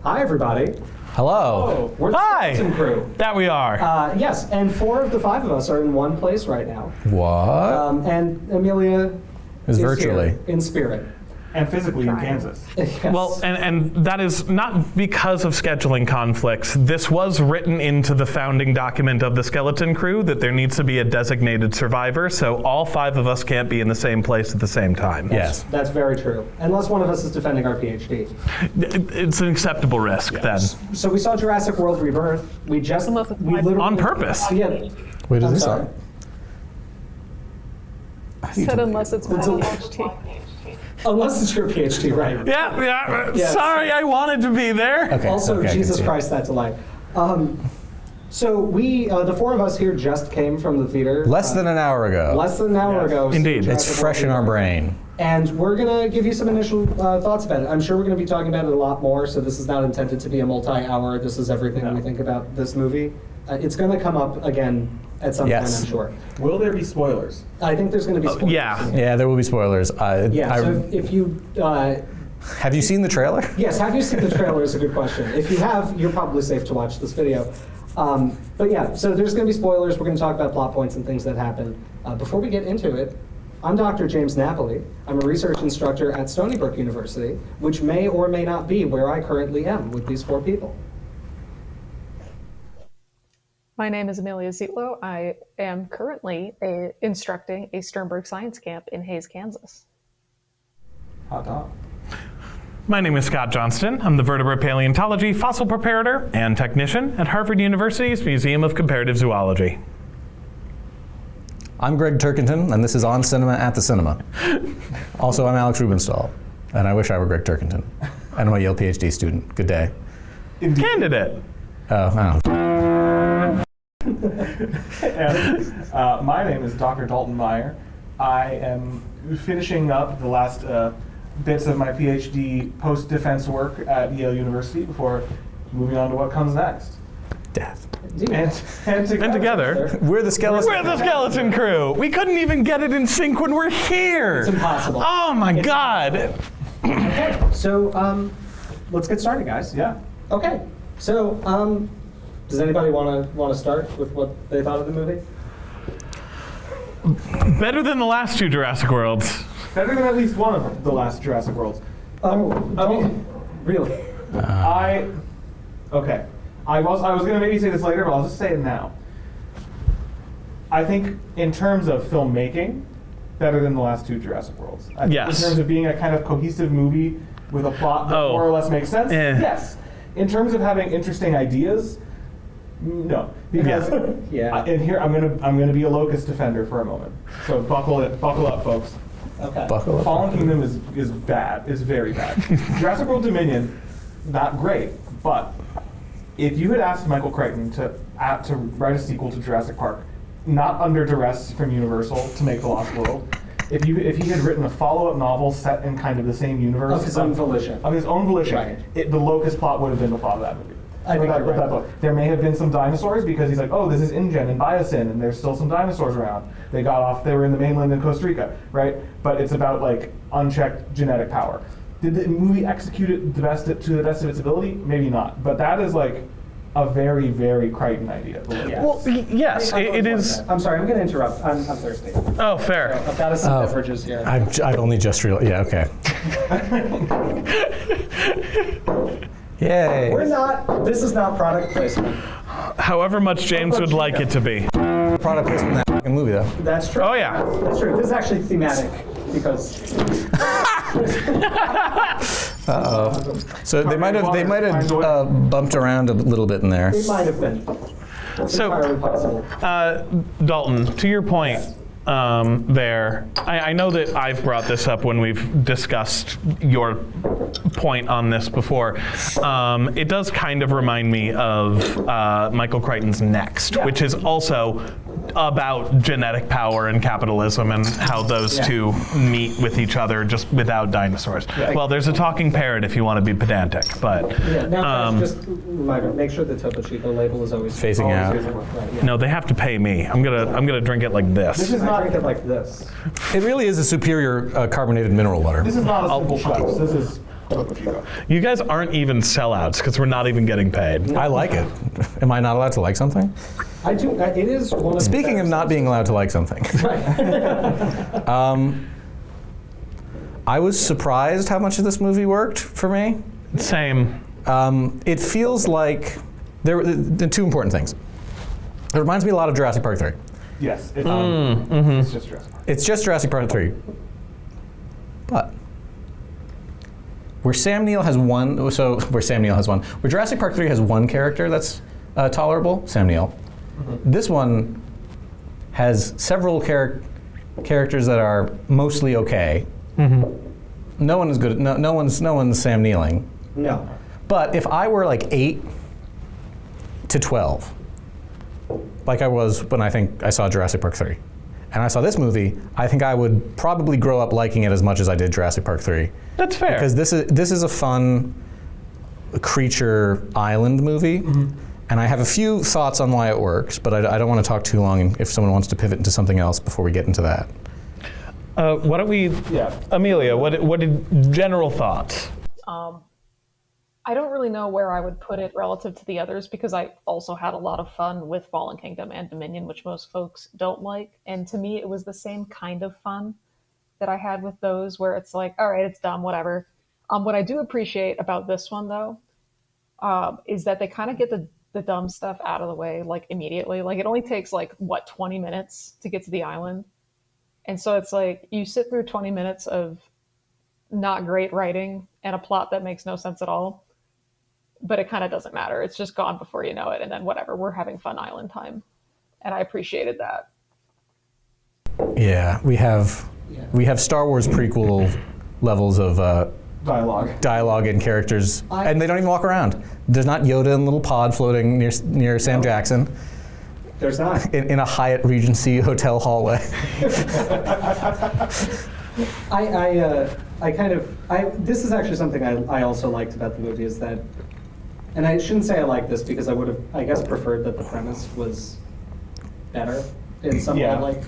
Hi, everybody. Hello. We're the Skeleton Crew. That we are. Yes, and 4 of the 5 of us are in one place right now. What? And Amelia is virtually here in spirit. And physically in Kansas. Yes. Well, and that is not because of scheduling conflicts. This was written into the founding document of the Skeleton Crew that there needs to be a designated survivor, so all 5 of us can't be in the same place at the same time. Yes. That's very true. Unless one of us is defending our PhD. It's an acceptable risk then. So we saw Jurassic World Rebirth. We literally... On purpose. Yeah. Wait, does I'm this sorry. Said unless it's my PhD. Unless it's your PhD, right? Yeah. Yes. Sorry, I wanted to be there. Okay, Also, okay, Jesus Christ, that delay. So we, the 4 of us here just came from the theater. Less than an hour ago. Less than an hour ago. Indeed. It's fresh in our brain. And we're going to give you some initial thoughts about it. I'm sure we're going to be talking about it a lot more, so this is not intended to be a multi-hour, this is everything we think about this movie. It's going to come up again at some point, I'm sure. Will there be spoilers? I think there's going to be spoilers. Yeah, there will be spoilers. So if you... have you seen the trailer? Yes, have you seen the trailer is a good question. If you have, you're probably safe to watch this video. But yeah, so there's going to be spoilers. We're going to talk about plot points and things that happen. Before we get into it, I'm Dr. James Napoli. I'm a research instructor at Stony Brook University, which may or may not be where I currently am with these 4 people. My name is Amelia Zietlow. I am currently instructing a Sternberg Science Camp in Hays, Kansas. Hot dog. My name is Scott Johnston. I'm the vertebrate paleontology fossil preparator and technician at Harvard University's Museum of Comparative Zoology. I'm Greg Turkington, and this is On Cinema at the Cinema. Also, I'm Alex Rubenstahl, and I wish I were Greg Turkington. And I'm a Yale PhD student. Good day. Candidate. Oh, wow. And, my name is Dr. Dalton Meyer. I am finishing up the last bits of my PhD post-defense work at Yale University before moving on to what comes next. Death. And together. We're the Skeleton. We're the Skeleton Crew. We couldn't even get it in sync when we're here. It's impossible. Oh my God. Okay, so let's get started, guys. Yeah. Okay, so does anybody want to start with what they thought of the movie? Better than the last 2 Jurassic Worlds. Better than at least one of the last Jurassic Worlds. Really? Okay. I was going to maybe say this later, but I'll just say it now. I think in terms of filmmaking, better than the last 2 Jurassic Worlds. Yes. In terms of being a kind of cohesive movie with a plot that more or less makes sense, yes. In terms of having interesting ideas, no. Because and here I'm gonna be a locust defender for a moment. So buckle up, folks. Okay. Buckle up. Fallen Kingdom is bad. Is very bad. Jurassic World Dominion, not great, but if you had asked Michael Crichton to write a sequel to Jurassic Park, not under duress from Universal to make The Lost World, if he had written a follow-up novel set in kind of the same universe Of his own volition. Right. The locust plot would have been the plot of that movie. I think you're right. That book. There may have been some dinosaurs because he's like, oh, this is InGen and Biosyn, and there's still some dinosaurs around. They were in the mainland in Costa Rica, right? But it's about like unchecked genetic power. Did the movie execute it to the best of its ability? Maybe not. But that is like a very, very Crichton idea. Yes. Well, yes, it is. I'm sorry, I'm going to interrupt. I'm thirsty. Oh, fair. I've got some beverages here. I've only just realized. Yeah, okay. Yay. This is not product placement. However much James would like it to be. Product placement in that fucking movie, though. That's true. Oh, yeah. That's true. This is actually thematic because... Uh-oh. So they might have bumped around a little bit in there. It might have been. It's entirely possible. Dalton, to your point there, I know that I've brought this up when we've discussed your point on this before. It does kind of remind me of Michael Crichton's Next, which is also about genetic power and capitalism and how those two meet with each other just without dinosaurs. Well, there's a talking parrot if you want to be pedantic, but now guys, just reminder, make sure the Topo Chico label is always facing out. No, they have to pay me. I'm gonna drink it like this. This is not drink it like this. It really is a superior carbonated mineral water. This is not a simple Schweppes. This is You guys aren't even sellouts because we're not even getting paid. I like it. Am I not allowed to like something? I do. It is one of the Speaking better of not being allowed to like something, I was surprised how much of this movie worked for me. Same. It feels like there are two important things. It reminds me a lot of Jurassic Park 3. Yes, it's just Jurassic Park. It's just Jurassic Park 3. But where Jurassic Park 3 has one character that's tolerable, Sam Neill. This one has several characters that are mostly okay. No one is good. No one's Sam Neilling. No. But if I were like 8 to 12, like I was when I think I saw Jurassic Park 3, and I saw this movie, I think I would probably grow up liking it as much as I did Jurassic Park 3. That's fair. Because this is a fun creature island movie, and I have a few thoughts on why it works, but I don't want to talk too long if someone wants to pivot into something else before we get into that. Why don't we, Amelia, what did general thoughts? I don't really know where I would put it relative to the others because I also had a lot of fun with Fallen Kingdom and Dominion, which most folks don't like. And to me, it was the same kind of fun that I had with those where it's like, all right, it's dumb, whatever. What I do appreciate about this one, though, is that they kind of get the dumb stuff out of the way, like, immediately. Like, it only takes, 20 minutes to get to the island. And so it's like, you sit through 20 minutes of not great writing and a plot that makes no sense at all. But it kind of doesn't matter. It's just gone before you know it. And then whatever, we're having fun island time. And I appreciated that. Yeah, we have Star Wars prequel levels of dialogue and characters, and they don't even walk around. There's not Yoda in a little pod floating near Sam Jackson. There's not. In a Hyatt Regency hotel hallway. This is actually something I also liked about the movie is that, and I shouldn't say I like this because I would have, I guess, preferred that the premise was better in some way. Like,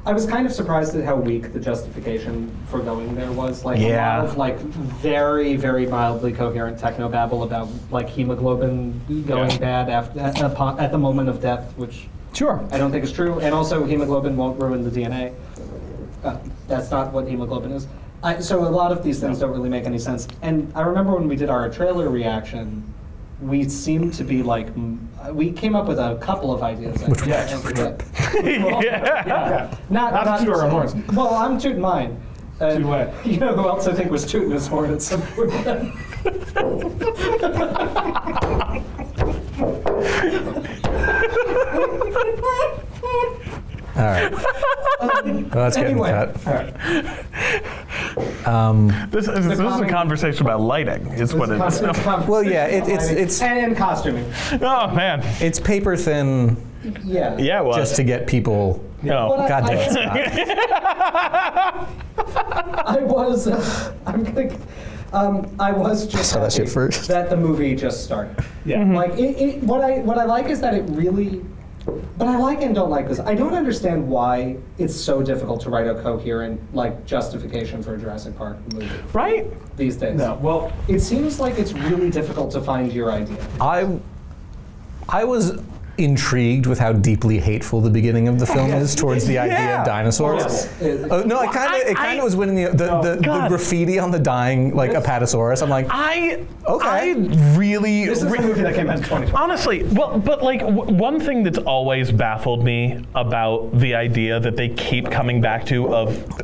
I was kind of surprised at how weak the justification for going there was. Like, a lot of, very, very mildly coherent technobabble about, hemoglobin going bad at the moment of death, which I don't think is true. And also, hemoglobin won't ruin the DNA. That's not what hemoglobin is. So a lot of these things don't really make any sense. And I remember when we did our trailer reaction, we seemed to be we came up with a couple of ideas. Which Not to toot our own horns. Well, I'm tooting mine. Toot what? You know who else I think was tooting his horn at some point? All right. Well, that's getting cut. All right. This is a conversation about lighting, is what it is. Well, yeah, it's and costuming. Oh, man. It's paper thin. Yeah. Yeah, it was. Just to get people. No. God damn it, Scott. I was just saw that shit first. that the movie just started. Yeah. Like what I like is that it really. But I like and don't like this. I don't understand why it's so difficult to write a coherent justification for a Jurassic Park movie. Right? These days. No, well, It seems like it's really difficult to find your idea. I was intrigued with how deeply hateful the beginning of the film is towards the idea of dinosaurs. No, it kind of was winning the graffiti on the dying apatosaurus. I'm like, I really. This is a movie that came out in 2020. Honestly, well, but one thing that's always baffled me about the idea that they keep coming back to of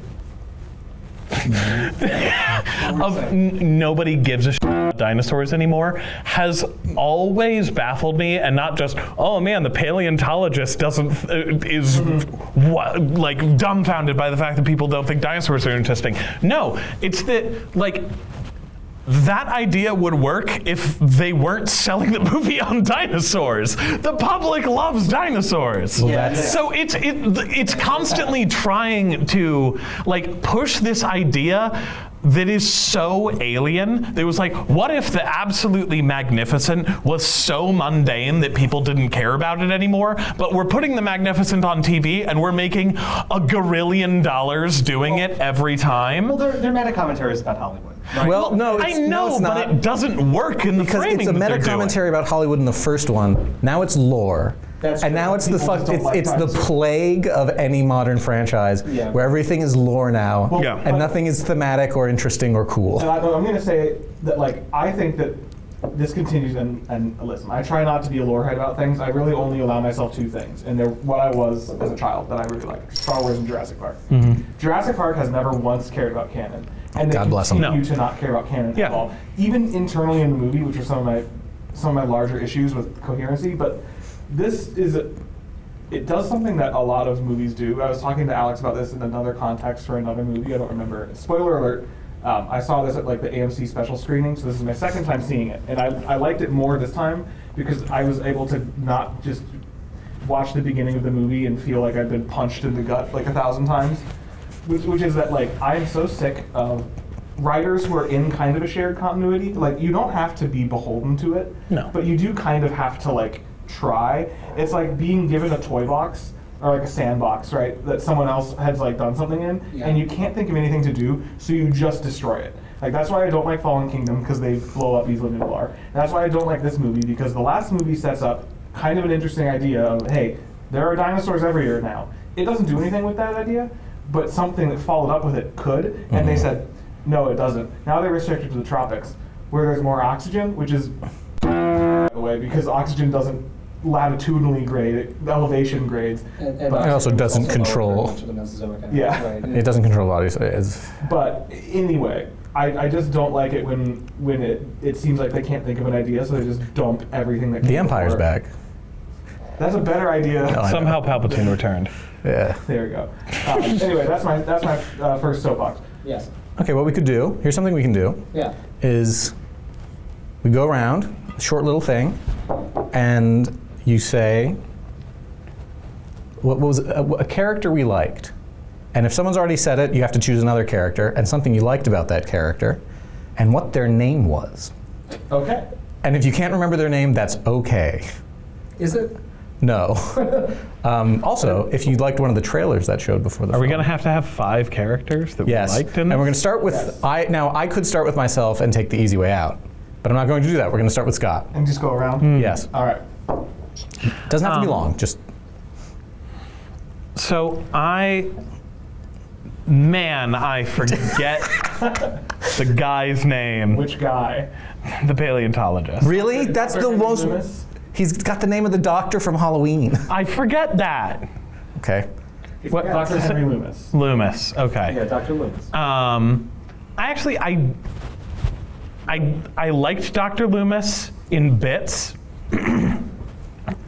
nobody gives a shit about dinosaurs anymore has always baffled me, and not just, oh man, the paleontologist is dumbfounded by the fact that people don't think dinosaurs are interesting. No, it's that that idea would work if they weren't selling the movie on dinosaurs. The public loves dinosaurs. Well, so it's constantly trying to push this idea that is so alien. That was what if the absolutely magnificent was so mundane that people didn't care about it anymore? But we're putting the magnificent on TV and we're making $1 gazillion doing it every time. Well, they're meta commentaries about Hollywood. Well, no, I it's, know, no, it's but not. it doesn't work in the Because framing it's a that they're meta doing. commentary about Hollywood in the first one. Now it's lore. That's and true. now it's the People just don't like it's the dinosaurs. plague of any modern franchise, Yeah. where everything is lore now, Well, Yeah. and nothing is thematic or interesting or cool. And I'm going to say that, like, I think that this continues, and listen, I try not to be a lorehead about things. I really only allow myself two things, and they're what I was as a child that I really liked: Star Wars and Jurassic Park. Jurassic Park has never once cared about canon, and they God bless 'em. continue No. to not care about canon Yeah. at all. Even internally in the movie, which are some of my larger issues with coherency, but this is. It does something that a lot of movies do. I was talking to Alex about this in another context for another movie. I don't remember. Spoiler alert. I saw this at like the AMC special screening, so this is my second time seeing it, and I liked it more this time because I was able to not just watch the beginning of the movie and feel like I've been punched in the gut like 1,000 times, which is that like I am so sick of writers who are in kind of a shared continuity. Like you don't have to be beholden to it, No. but you do kind of have to like try. It's like being given a toy box or like a sandbox, right? That someone else has like done something in, Yeah. and you can't think of anything to do, so you just destroy it. Like that's why I don't like Fallen Kingdom because they blow up Isla Nublar. And that's why I don't like this movie because the last movie sets up kind of an interesting idea of hey, there are dinosaurs everywhere now. It doesn't do anything with that idea, but something that followed up with it could. And they said, no, it doesn't. Now they're restricted to the tropics, where there's more oxygen, which is by the way because oxygen doesn't latitudinally grade, elevation grades. And But- It also doesn't control- much of the Mesozoic era, Yeah. right? It doesn't control bodies. It's, But anyway, I just don't like it when it seems like they can't think of an idea, so they just dump everything that. the came Empire's before. back. That's a better idea. I know. Somehow Palpatine returned. Yeah. There we go. Anyway, that's my first soapbox. Yes. Okay, what we could do, here's something we can do, Yeah. is we go around, a short little thing, and you say, what was a character we liked. And if someone's already said it, you have to choose another character, and something you liked about that character, and what their name was. Okay. And if you can't remember their name, that's okay. Is it? No. Also, if you liked one of the trailers that showed before the Are we film. going to have 5 characters that Yes. we liked in And we're going to this? start with, Yes. I could start with myself and take the easy way out. But I'm not going to do that. We're going to start with Scott. And just go around. Yes. All right. Doesn't have to be long, just So I forget the guy's name, Which guy? the paleontologist. really? That's the Dr. most. Loomis? He's got the name of the doctor from Halloween. I forget that. Okay. What? Dr. Henry Loomis. Loomis. Okay. Yeah, Dr. Loomis. I liked Dr. Loomis in bits.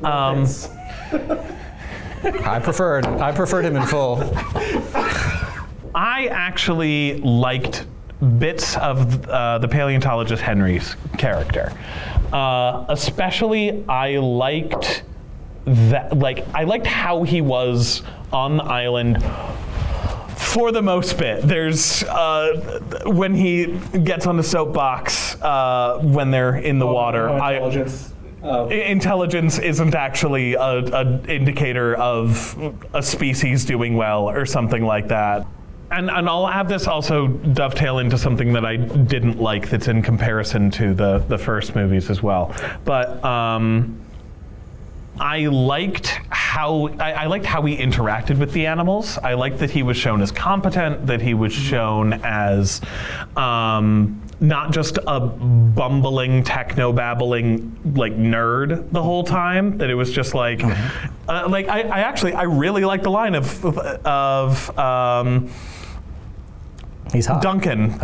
I preferred him in full. I actually liked bits of the paleontologist Henry's character. Especially, I liked that. Like, I liked how he was on the island. For the most bit, there's when he gets on the soapbox when they're in the water. Intelligence. Intelligence isn't actually an indicator of a species doing well or something like that. And I'll have this also dovetail into something that I didn't like that's in comparison to the first movies as well. But I liked how he interacted with the animals. I liked that he was shown as competent, that he was shown as not just a bumbling, techno-babbling like nerd the whole time. That it was just like, I really like the line of He's hot. Duncan,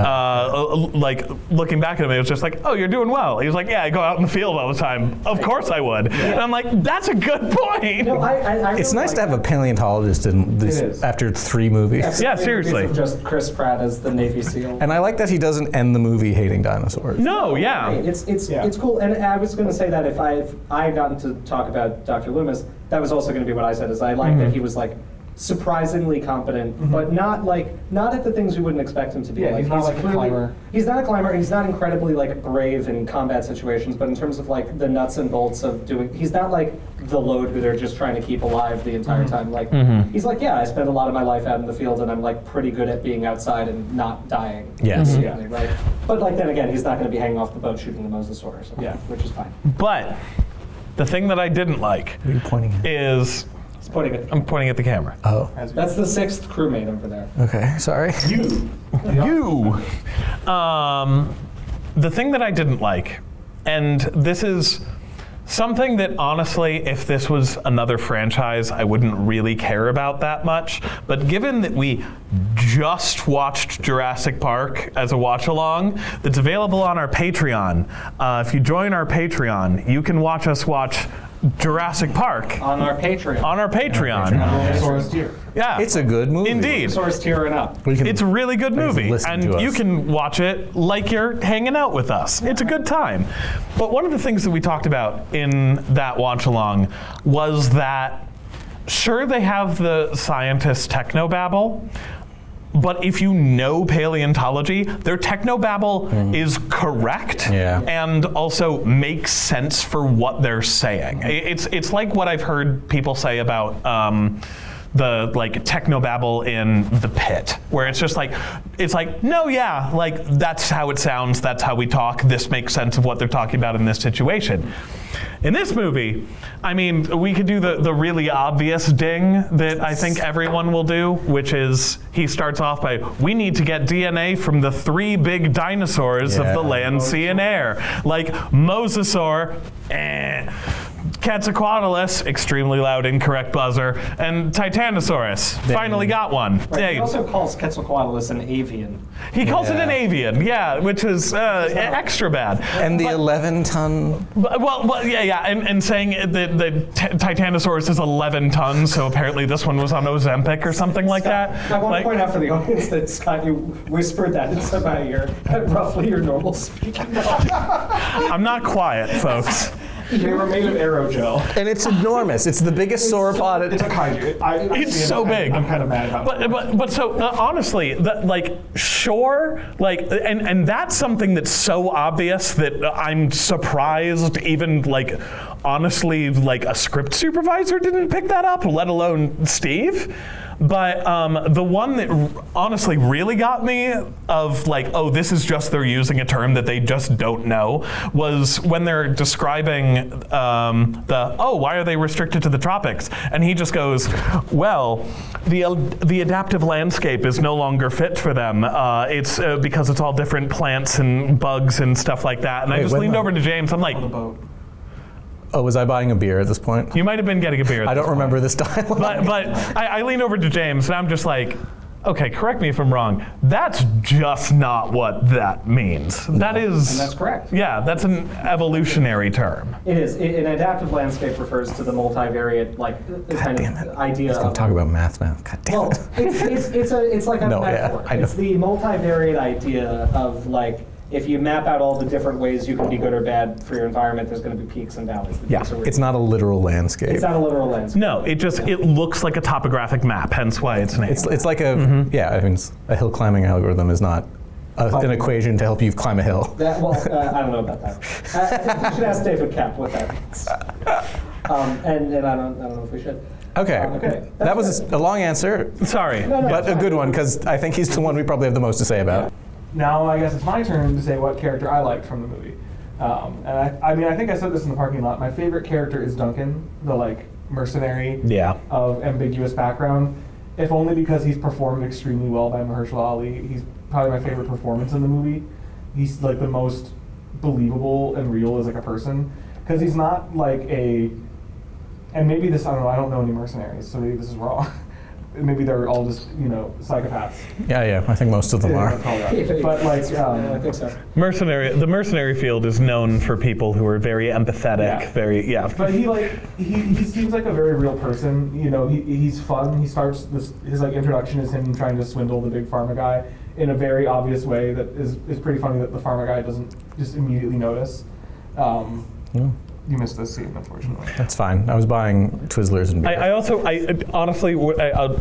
like looking back at him, it was just like, "Oh, you're doing well." He was like, "Yeah, I go out in the field all the time. Of course I would." And I'm like, "That's a good point." No, I It's really nice to like have a paleontologist in this It is. after 3 movies. that. Yeah, seriously. Just Chris Pratt as the Navy SEAL. And I like that he doesn't end the movie hating dinosaurs. No, yeah. Right, It's Yeah. it's cool, and I was going to say that if I had gotten to talk about Dr. Loomis, that was also going to be what I said. Is I like that he was like surprisingly competent, but not at the things you wouldn't expect him to be. Yeah, he's not like a climber. He's not a climber, and he's not incredibly like brave in combat situations. But in terms of like the nuts and bolts of doing, he's not like the Lode who they're just trying to keep alive the entire time. Like he's like, yeah, I spent a lot of my life out in the field, and I'm like pretty good at being outside and not dying. Yes. Yeah. Right. But like then again, he's not going to be hanging off the boat shooting the mosasaur or something. Yeah. Which is fine. But the thing that I didn't like What are you pointing at? is He's pointing at. I'm pointing at the camera. Oh. That's the 6th crewmate over there. Okay. Sorry. You. The thing that I didn't like, and this is something that honestly, if this was another franchise, I wouldn't really care about that much. But given that we just watched Jurassic Park as a watch along, that's available on our Patreon. If you join our Patreon, you can watch us watch Jurassic Park On our Patreon. on our Patreon. Mosasaurus tier. Yeah. It's a good movie. Indeed. Source tiering up. We can- It's a really good movie, listen and to you us. can watch it like you're hanging out with us. It's a good time. But one of the things that we talked about in that watch along was that sure, they have the scientist technobabble, but if you know paleontology, their technobabble is correct Yeah. and also makes sense for what they're saying. It's like what I've heard people say about the like technobabble in The Pit, where it's just like, no, yeah, like that's how it sounds, that's how we talk, this makes sense of what they're talking about in this situation. In this movie, I mean, we could do the really obvious ding that I think everyone will do, which is he starts off by, we need to get DNA from the 3 big dinosaurs of Yeah. the land, sea, and air. Like Mosasaur, Quetzalcoatlus, extremely loud, incorrect buzzer, and Titanosaurus. Finally got one. Right. Yeah, He also calls Quetzalcoatlus an avian. he calls it an Yeah. avian, yeah, which is extra bad. And the 11-ton. Well, yeah, and saying that the Titanosaurus is 11 tons, so apparently this one was on Ozempic or something like that. I want Like- to point out for the audience that Scott, you whispered that into my ear at roughly your normal speaking. I'm not quiet, folks. They were made of aerogel. And it's enormous. It's the biggest sauropod. It's a kaiju. It's so big. I'm kind of mad about it. But so honestly, like sure, like and that's something that's so obvious that I'm surprised even like honestly like a script supervisor didn't pick that up, let alone Steve. But the one that honestly really got me of like, oh, this is just they're using a term that they just don't know, was when they're describing why are they restricted to the tropics? And he just goes, well, the adaptive landscape is no longer fit for them. It's because it's all different plants and bugs and stuff like that. And I Wait, just when leaned the- over to James. I'm like, The boat. Oh, was I buying a beer at this point? you might have been getting a beer. at I this don't point. remember this dialogue. But I lean over to James and I'm just like, okay, correct me if I'm wrong. That's just not what that means. That is. And that's correct. Yeah, that's an evolutionary term. It is. An adaptive landscape refers to the multivariate, like, kind damn of it. idea Let's of. not talk about math now. God damn Well, it. it's like a No, yeah, metaphor. I know. It's the multivariate idea of like, if you map out all the different ways you can be good or bad for your environment, there's going to be peaks and valleys. The Yeah, peaks are It's not a literal landscape. It's not a literal landscape. No, it looks like a topographic map, hence why it's named. It's like a, yeah, I mean, a hill climbing algorithm is not an equation to help you climb a hill. I don't know about that. You should ask David Koepp what that means. And I don't know if we should. Okay. Okay. That was a long answer, Sorry. No, but a good one, because I think he's the one we probably have the most to say about. Now I guess it's my turn to say what character I liked from the movie. And I mean, I think I said this in the parking lot. My favorite character is Duncan, the like mercenary Yeah. of ambiguous background. If only because he's performed extremely well by Mahershala Ali. He's probably my favorite performance in the movie. He's like the most believable and real as like a person, because he's not like a. And maybe this, I don't know. I don't know any mercenaries, so maybe this is wrong. Maybe they're all just, psychopaths. Yeah, I think most of them are. But like, I think so. The mercenary field is known for people who are very empathetic, Yeah. But he seems like a very real person. He's fun. He starts his like introduction is him trying to swindle the big pharma guy in a very obvious way that is pretty funny that the pharma guy doesn't just immediately notice. You missed this scene, unfortunately. That's fine. I was buying Twizzlers and beer.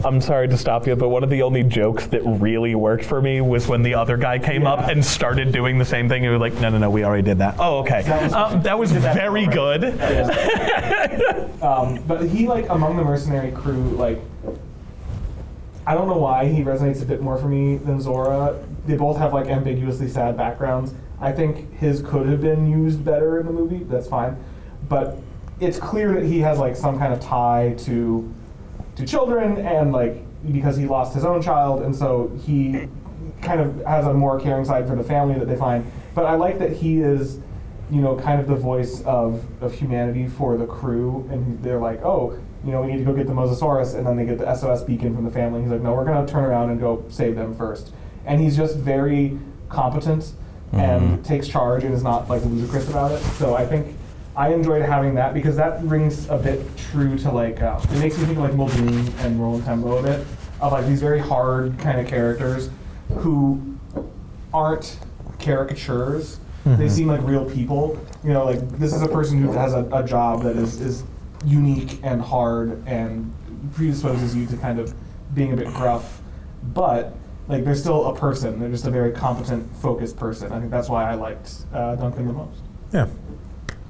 I'm sorry to stop you, but one of the only jokes that really worked for me was when the other guy came up and started doing the same thing. You were like, no, we already did that. Oh, okay. That was very good. But he, like, among the mercenary crew, like, I don't know why he resonates a bit more for me than Zora. They both have, like, ambiguously sad backgrounds. I think his could have been used better in the movie. That's fine. But it's clear that he has, like, some kind of tie to children, and, like, because he lost his own child, and so he kind of has a more caring side for the family that they find. But I like that he is, you know, kind of the voice of humanity for the crew, and they're like, oh, you know, we need to go get the mosasaurus, and then they get the SOS beacon from the family. He's like, no, we're going to turn around and go save them first. And he's just very competent and takes charge and is not, like, ludicrous about it. So I think I enjoyed having that, because that rings a bit true to, like, it makes me think of, like, Muldoon and Roland Tembo a bit, of, like, these very hard kind of characters who aren't caricatures. They seem like real people. You know, like, this is a person who has a job that is unique and hard and predisposes you to kind of being a bit gruff, but, like, they're still a person. They're just a very competent, focused person. I think that's why I liked Duncan the most. Yeah.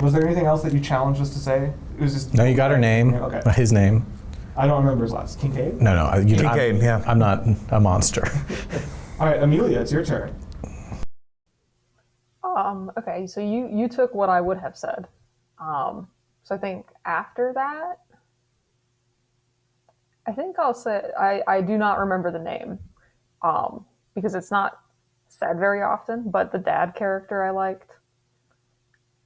Was there anything else that you challenged us to say? It was just... No, you got her name. Okay. His name. I don't remember his last. Kincaid? No. Kincaid, yeah. I'm not a monster. All right, Amelia, it's your turn. Okay, so you took what I would have said. So I think after that, I think I'll say I do not remember the name, because it's not said very often. But the dad character I liked,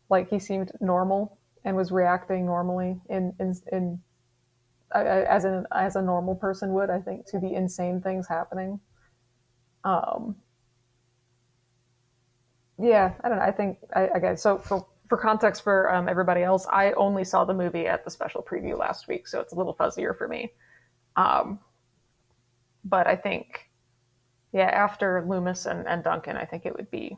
like, he seemed normal and was reacting normally as a normal person would, I think, to the insane things happening. Yeah, I don't know. I think I guess so. For context for everybody else, I only saw the movie at the special preview last week, so it's a little fuzzier for me. But I think, yeah, after Loomis and Duncan, I think it'd be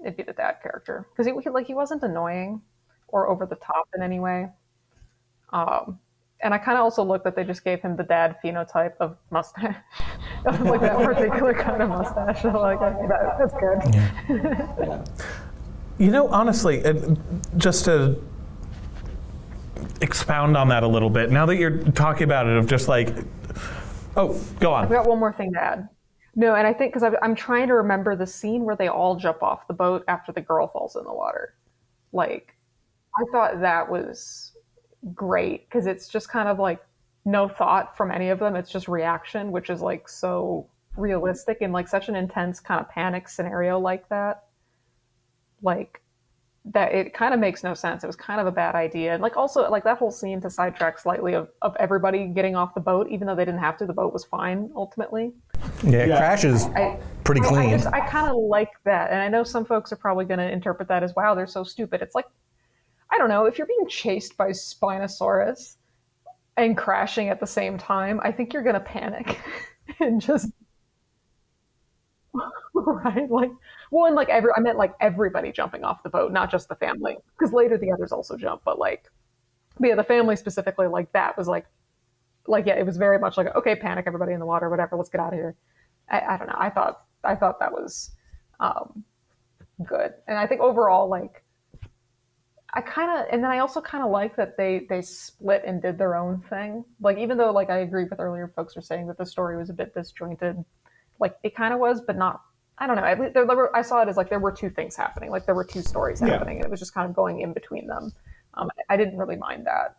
the dad character, because he wasn't annoying or over the top in any way. And I kind of also looked that they just gave him the dad phenotype of mustache, like that particular kind of mustache. So, like, that's good. Yeah. You know, honestly, just to expound on that a little bit, now that you're talking about it, of just like, oh, go on. I've got one more thing to add. No, and I think, because I'm trying to remember the scene where they all jump off the boat after the girl falls in the water. Like, I thought that was great, because it's just kind of like no thought from any of them. It's just reaction, which is, like, so realistic in, like, such an intense kind of panic scenario like that. Like, that it kind of makes no sense. It was kind of a bad idea. And, like, also, like, that whole scene, to sidetrack slightly, of everybody getting off the boat, even though they didn't have to, the boat was fine ultimately. Yeah, it crashes pretty clean. I kind of like that. And I know some folks are probably going to interpret that as, wow, they're so stupid. It's like, I don't know, if you're being chased by Spinosaurus and crashing at the same time, I think you're going to panic and just, right? Like, well, and, like, I meant, like, everybody jumping off the boat, not just the family, because later the others also jump, but yeah, the family specifically, like, that was like, yeah, it was very much like, okay, panic, everybody in the water, whatever, let's get out of here. I don't know. I thought that was good. And I think overall, like, and then I also kind of like that they split and did their own thing. Like, even though, like, I agree with earlier folks were saying that the story was a bit disjointed, like, it kind of was, but not, I don't know. I saw it as, like, there were two things happening. Like, there were two stories happening, and it was just kind of going in between them. I didn't really mind that.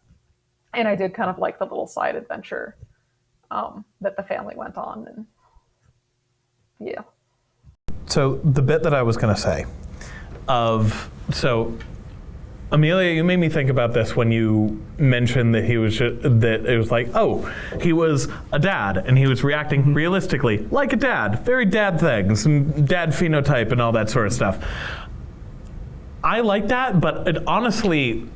And I did kind of like the little side adventure that the family went on. And yeah. So the bit that I was going to say Amelia, you made me think about this when you mentioned that that it was like, oh, he was a dad and he was reacting realistically like a dad, very dad things and dad phenotype and all that sort of stuff. I like that, but honestly,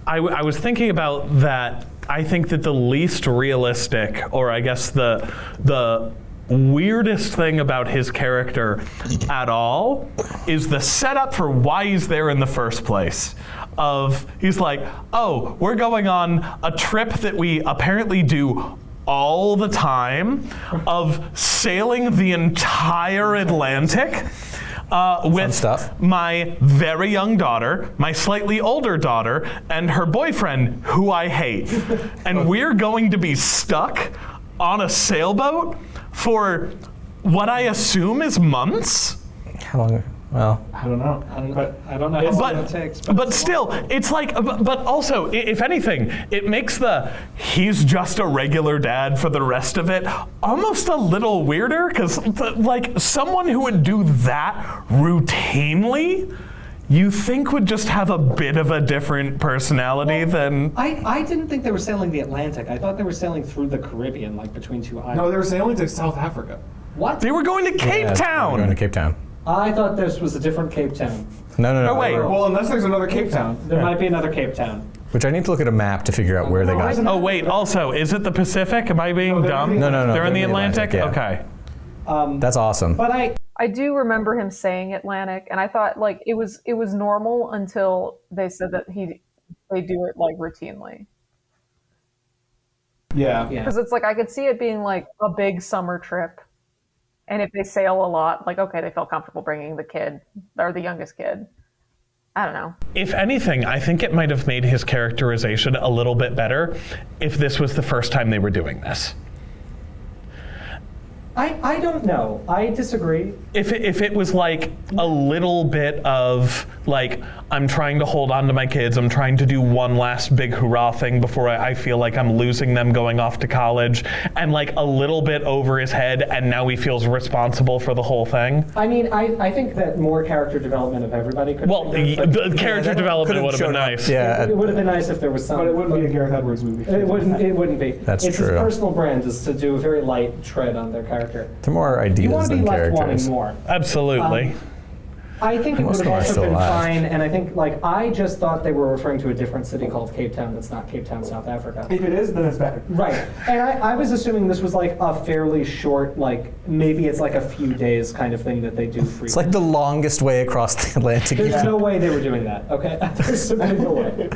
I was thinking about that. I think that the least realistic, or I guess the weirdest thing about his character at all is the setup for why he's there in the first place. He's like, oh, we're going on a trip that we apparently do all the time, of sailing the entire Atlantic with stuff. my very young daughter, my slightly older daughter, and her boyfriend, who I hate. And we're going to be stuck on a sailboat for what I assume is months? How long? Well, I don't know. I don't know how long it takes. But still, it's like, but also, if anything, it makes he's just a regular dad for the rest of it almost a little weirder, because like someone who would do that routinely, you think would just have a bit of a different personality than... I didn't think they were sailing the Atlantic. I thought they were sailing through the Caribbean, like between two islands. No, they were sailing to South Africa. What? They were going to Cape Town! We're going to Cape Town. I thought this was a different Cape Town. No. Oh, wait. Well, unless there's another Cape Town. There might be another Cape Town. Which I need to look at a map to figure out where they got. Oh, wait, also, is it the Pacific? Am I being dumb? No. They're in the Atlantic? yeah. Okay. That's awesome. But I do remember him saying Atlantic, and I thought like it was normal until they said that they do it like routinely. Yeah. Because it's like I could see it being like a big summer trip, and if they sail a lot, like okay, they felt comfortable bringing the kid or the youngest kid. I don't know. If anything, I think it might have made his characterization a little bit better if this was the first time they were doing this. I don't know. I disagree. If it was like a little bit of like, I'm trying to hold on to my kids, I'm trying to do one last big hurrah thing before I feel like I'm losing them going off to college, and like a little bit over his head, and now he feels responsible for the whole thing. I mean, I think that more character development of everybody could Well, be good, but the character development would have been shown up. nice. Yeah. it would have been nice if there was some. But it wouldn't be a Gareth Edwards movie. It wouldn't be. That's it's true. His personal brand is to do a very light tread on their character. They're more You ideas want to be than left wanting characters. more. Absolutely. I think it would Most have of them are also still been alive. fine, and I think, like, I just thought they were referring to a different city called Cape Town that's not Cape Town, South Africa. If it is, then it's better. Right. And I was assuming this was like a fairly short, like, maybe it's like a few days kind of thing that they do frequently. It's like the longest way across the Atlantic. There's no way they were doing that, okay? There's simply no way.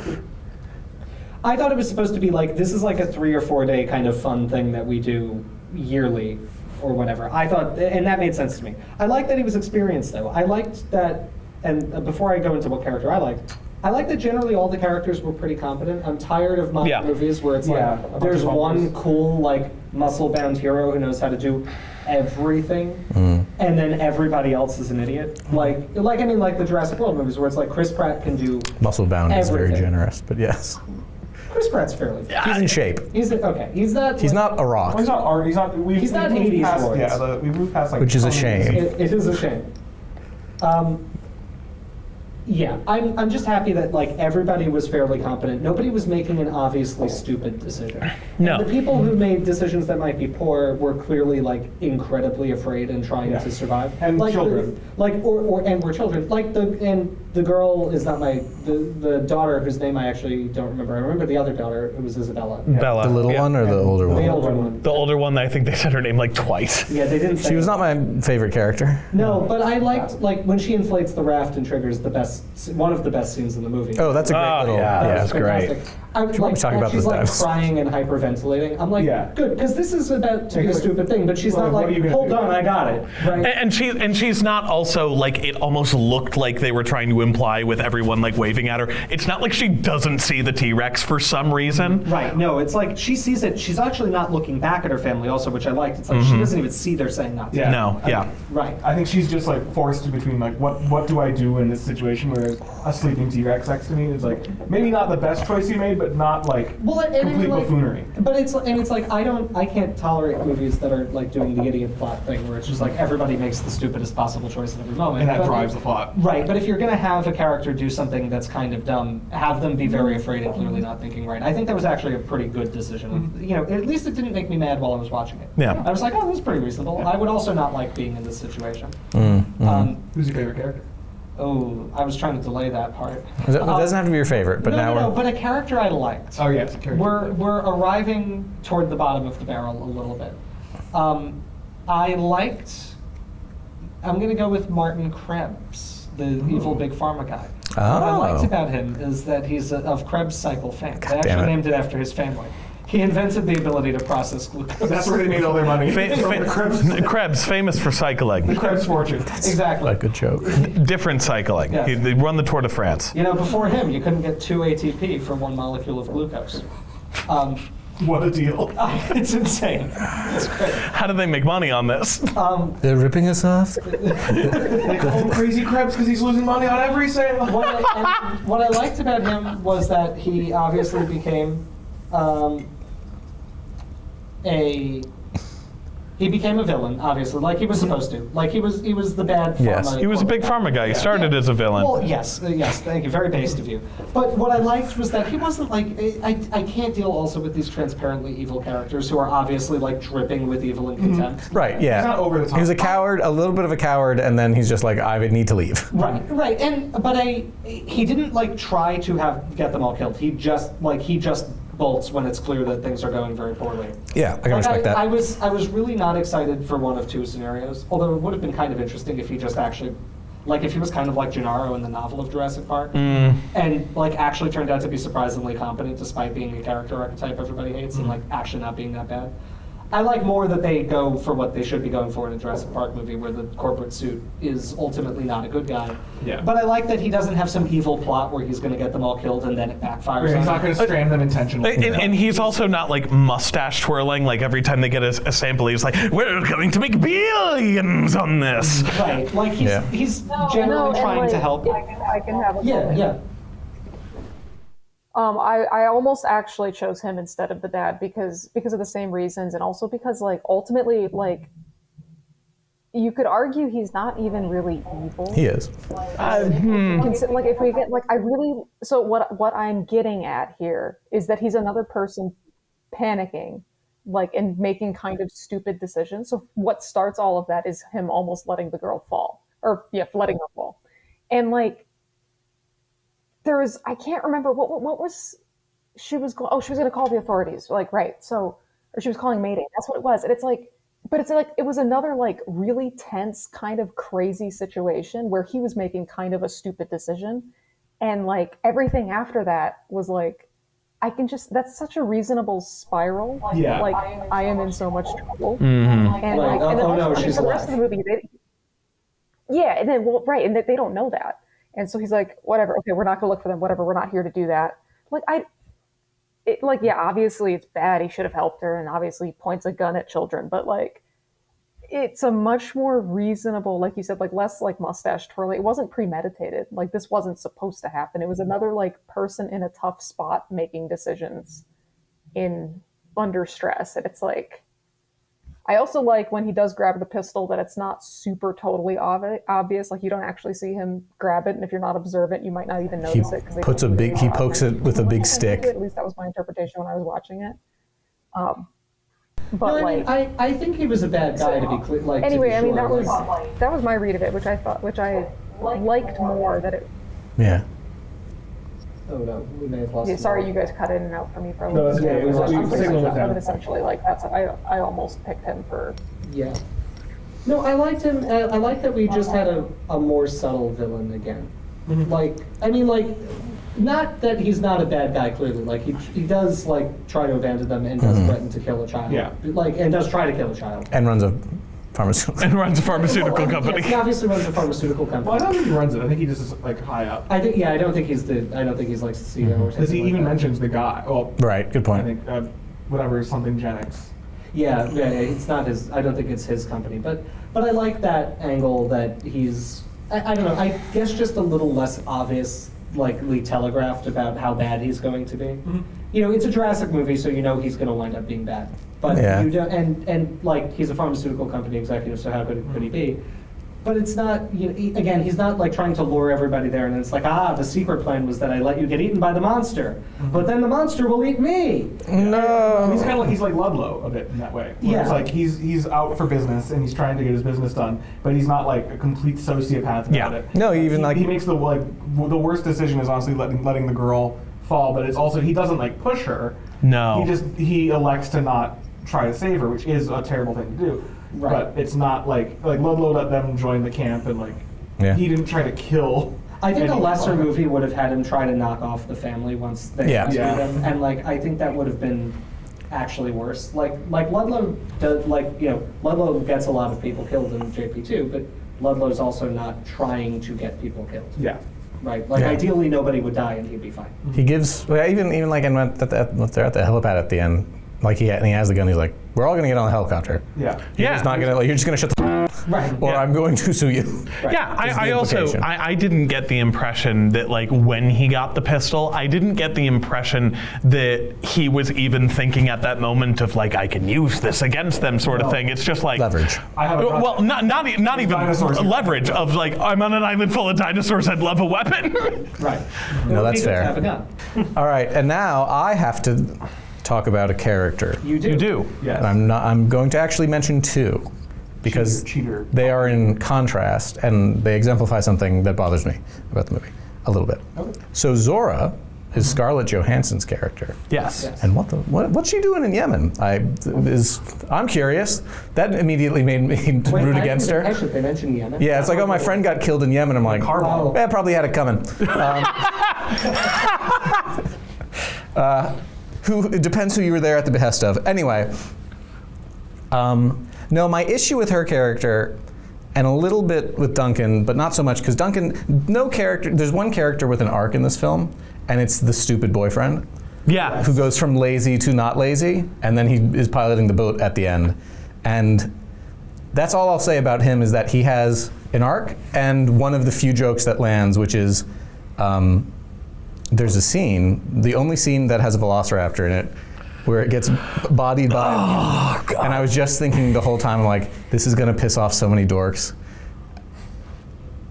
I thought it was supposed to be like, this is like a 3 or 4 day kind of fun thing that we do yearly or whatever. I thought, and that made sense to me. I liked that he was experienced though. I liked that, and before I go into what character I liked that generally all the characters were pretty competent. I'm tired of modern movies where it's Yeah, a like, bunch there's of one bumpers. cool, like, muscle-bound hero who knows how to do everything, and then everybody else is an idiot. Like I mean, like the Jurassic World movies where it's like Chris Pratt can do Muscle bound is very everything. generous, but yes. Chris Pratt's fairly. He's in shape. He's okay. He's not. He's like- not a rock. Well, he's not art. He's not. He's not 80s past, roids. Yeah, we've moved past like. Which is a tons. shame. It is a shame. Yeah, I'm just happy that like everybody was fairly competent. Nobody was making an obviously stupid decision. No. And the people who made decisions that might be poor were clearly like incredibly afraid and trying to survive. And like, children. And were children. Like the girl is not the daughter whose name I actually don't remember. I remember the other daughter. It was Isabella. Bella. The little one or the older The one? older one. The older one, I think they said her name like twice. Yeah, they didn't say She was it. not my favorite character. No, but I liked like when she inflates the raft and triggers one of the best scenes in the movie. Oh, that's a great Oh, little. yeah. Yeah, That's great. Fantastic. I was you want like, to talk about she's the like dinosaurs? crying and hyperventilating. I'm like, Yeah. good, because this is about to be a stupid thing, but she's Well, not what are you like, gonna hold do? on, I got it. Right? And she's not also like, it almost looked like they were trying to imply with everyone like waving at her. It's not like she doesn't see the T-Rex for some reason. Right, no, it's like she sees it. She's actually not looking back at her family also, which I liked. It's like she doesn't even see they're saying not to. Yeah. No, yeah. Right. I think she's just like forced between like what do I do in this situation where there's a sleeping T-Rex next to me is like maybe not the best choice you made, but not like Well, and I mean, complete like, buffoonery. but it's like I can't tolerate movies that are like doing the idiot plot thing where it's just like everybody makes the stupidest possible choice at every moment. And that But, drives like, the plot. Right, but if you're gonna have a character do something that's kind of dumb, have them be very afraid and clearly not thinking right. I think that was actually a pretty good decision. You know, at least it didn't make me mad while I was watching it. Yeah. I was like, oh, this is pretty reasonable. I would also not like being in this situation. Who's your favorite character? Oh, I was trying to delay that part. It doesn't have to be your favorite, but now no, we're. but a character I liked. Oh yes, character. We're arriving toward the bottom of the barrel a little bit. I'm going to go with Martin Krebs, the evil big pharma guy. Oh. What I liked about him is that he's of Krebs cycle fame. They damn actually it. named it after his family. He invented the ability to process glucose. That's where they made all their money. Krebs, famous for cycling. The Krebs fortune. Exactly. A good joke. Different cycling. Yes. They run the Tour de France. You know, before him, you couldn't get 2 ATP for 1 molecule of glucose. What a deal. It's insane. It's great. How do they make money on this? They're ripping us off. They call him Crazy Krebs because he's losing money on every sale. What I liked about him was that he obviously became he became a villain, obviously, like he was supposed to. Like he was the bad pharma. Yes. He was a big pharma guy. He started as a villain. Well, yes, thank you. Very based of you. But what I liked was that he wasn't like, I can't deal also with these transparently evil characters who are obviously like dripping with evil and contempt. Right, yeah. He's not over the top. He was a coward, a little bit of a coward, and then he's just like, I need to leave. Right. But he didn't like try to get them all killed. He just bolts when it's clear that things are going very poorly. Yeah, I can respect that. I was really not excited for one of 2 scenarios, although it would have been kind of interesting if he just actually, like if he was kind of like Gennaro in the novel of Jurassic Park, and like actually turned out to be surprisingly competent despite being a character archetype everybody hates and like actually not being that bad. I like more that they go for what they should be going for in a Jurassic Park movie where the corporate suit is ultimately not a good guy. Yeah. But I like that he doesn't have some evil plot where he's going to get them all killed and then it backfires He's on not him. going to strand them intentionally. And he's also not like mustache twirling, like every time they get a sample, he's like, we're going to make billions on this. Right, like he's generally trying to help. I can have a Yeah. I almost actually chose him instead of the dad because of the same reasons, and also because like ultimately like you could argue he's not even really evil. He is. Like if we get like so what I'm getting at here is that he's another person panicking, like and making kind of stupid decisions. So what starts all of that is him almost letting the girl fall, letting her fall, and like. I can't remember what was she was going to call the authorities, like, right, so, or she was calling Mayday, that's what it was, and it's like it was another like really tense kind of crazy situation where he was making kind of a stupid decision, and like everything after that was like that's such a reasonable spiral. Yeah. Like I am in so much trouble. Mm-hmm. And Like, like, and then oh no, also, she's for the rest of the alive. movie, and then and they don't know that. And so he's like, whatever, okay, we're not going to look for them, whatever, we're not here to do that. Like, obviously it's bad, he should have helped her, and obviously he points a gun at children, but like, it's a much more reasonable, like you said, like less like mustache twirling. It wasn't premeditated. Like, this wasn't supposed to happen. It was another like person in a tough spot making decisions under stress. And it's like, I also like when he does grab the pistol that it's not super totally obvious. Like you don't actually see him grab it, and if you're not observant, you might not even notice it. He pokes it with a big stick. At least that was my interpretation when I was watching it. But No, like, I think he was a bad guy to be clear. Like, anyway, to be I mean sure. that was my read of it, which I liked more. That it. Yeah. Oh no, we may have lost. Yeah, him. sorry, you guys cut in and out for me for a No, little that's okay. bit. It was- I'm we pretty signaled much with him. but essentially, like that's I almost picked him for. Yeah. No, I liked him. I like that we just had a more subtle villain again. Like, I mean, like, not that he's not a bad guy. Clearly, like he does like try to abandon them and does threaten to kill a child. Yeah. Like, and does try to kill a child. And runs a pharmaceutical. And runs a pharmaceutical Yes, company. he obviously runs a pharmaceutical company. Well, I don't think he runs it. I think he just is like high up. I don't think he's like the CEO or something. Because he like even that. mentions the guy. Well, Right, good I point. think whatever something Genix. Yeah, it's not his. I don't think it's his company, but I like that angle that he's. I don't know. I guess just a little less obviously telegraphed about how bad he's going to be. You know, it's a Jurassic movie, so you know he's going to wind up being bad. But Yeah. you don't, and like he's a pharmaceutical company executive, so how could he be? But it's not. You know, again, he's not like trying to lure everybody there, and it's like, the secret plan was that I let you get eaten by the monster, but then the monster will eat me. No. He's kind of like he's like Ludlow a bit in that way. Where Yeah. It's like he's out for business and he's trying to get his business done, but he's not like a complete sociopath about Yeah. it. No, even like- he makes the worst decision is honestly letting the girl fall, but it's also he doesn't like push her. No. He elects to not try to save her, which is a terrible thing to do. but it's not like Ludlow let them join the camp, and he didn't try to kill. I think a anyone. lesser movie would have had him try to knock off the family once they rescued him, and I think that would have been actually worse. Ludlow does, Ludlow gets a lot of people killed in JP2, but Ludlow's also not trying to get people killed. Yeah. Right. Ideally, nobody would die and he'd be fine. He gives even when they're at the helipad at the end, he has the gun. He's like, "We're all gonna get on the helicopter. Yeah. You're just not gonna you're just gonna shut the Right. or I'm going to sue you." Right. Yeah, I didn't get the impression that when he got the pistol, I didn't get the impression that he was even thinking at that moment of I can use this against them sort of thing. It's just leverage. I have well, not even dinosaurs. leverage of I'm on an island full of dinosaurs. I'd love a weapon. Right. No, that's fair. Have a gun. All right, and now I have to talk about a character. You do. You do. Yes. And I'm going to actually mention two because Cheater. they are in contrast and they exemplify something that bothers me about the movie a little bit. Okay. So Zora is Scarlett Johansson's character. Yes. And what's she doing in Yemen? I'm curious. That immediately made me root against her. Actually, they mentioned Yemen. Yeah, it's oh, my friend got killed in Yemen. I'm like, Carball. probably had it coming. It depends who you were there at the behest of. Anyway, no, my issue with her character, and a little bit with Duncan, but not so much, because Duncan, there's one character with an arc in this film, and it's the stupid boyfriend. Yeah. Who goes from lazy to not lazy, and then he is piloting the boat at the end. And that's all I'll say about him, is that he has an arc, and one of the few jokes that lands, which is, there's a scene, the only scene that has a velociraptor in it, where it gets bodied by and I was just thinking the whole time, this is gonna piss off so many dorks.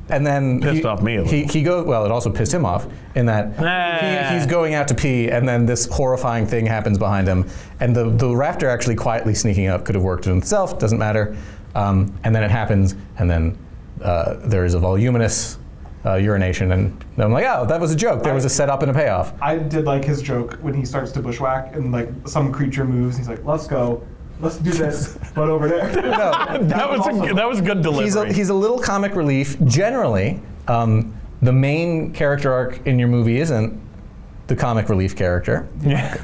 And then Pissed off me a little. he goes, well, it also pissed him off in that he's going out to pee, and then this horrifying thing happens behind him, and the raptor actually quietly sneaking up could have worked in itself, doesn't matter. And then it happens, and then there is a voluminous urination, and I'm like, oh, that was a joke. There was a setup and a payoff. I did like his joke when he starts to bushwhack and some creature moves. And he's like, let's go. Let's do this, but over there. No, that was good delivery. he's a little comic relief. Generally, the main character arc in your movie isn't the comic relief character. Yeah.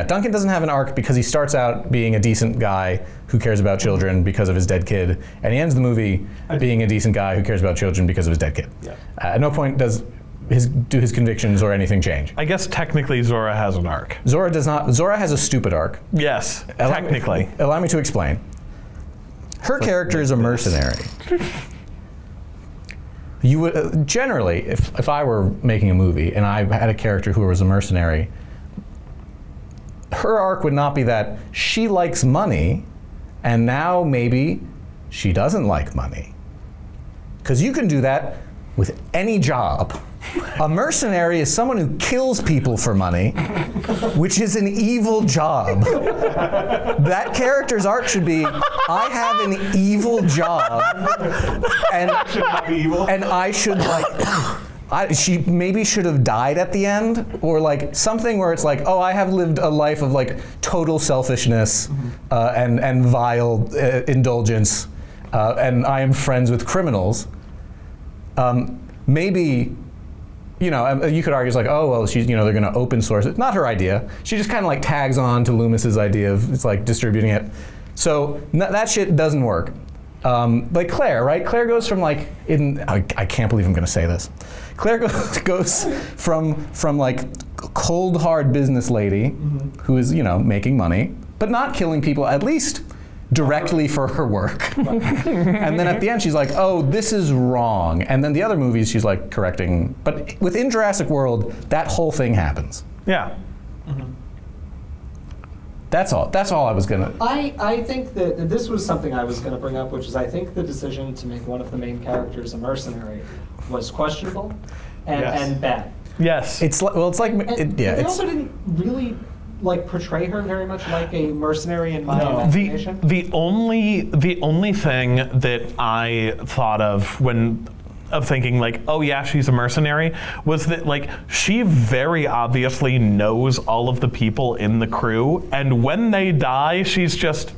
Duncan doesn't have an arc because he starts out being a decent guy who cares about children because of his dead kid, and he ends the movie being a decent guy who cares about children because of his dead kid. Yeah. At no point do his convictions or anything change. I guess technically Zora has an arc. Zora does not. Zora has a stupid arc. Yes, technically. Allow me to explain. Her character is a mercenary. You would generally, if I were making a movie and I had a character who was a mercenary, her arc would not be that she likes money, and now maybe she doesn't like money. Because you can do that with any job. A mercenary is someone who kills people for money, which is an evil job. That character's arc should be, I have an evil job, and Should not be evil. and I should she maybe should have died at the end, or something where it's oh, I have lived a life of total selfishness and vile indulgence, and I am friends with criminals. Maybe, you could argue oh, well, she's, they're going to open source it. Not her idea. She just kind of tags on to Loomis's idea of it's distributing it. So that shit doesn't work. Claire, right? Claire goes from I can't believe I'm going to say this. Claire goes from cold hard business lady who is making money but not killing people, at least directly for her work. And then at the end she's oh, this is wrong. And then the other movies she's correcting. But within Jurassic World, that whole thing happens. Yeah. That's all I was gonna. I think that this was something I was going to bring up, which is I think the decision to make one of the main characters a mercenary was questionable and bad. Yes. They also didn't really portray her very much like a mercenary in my imagination. The only thing that I thought of when thinking oh yeah, she's a mercenary, was that she very obviously knows all of the people in the crew, and when they die she's just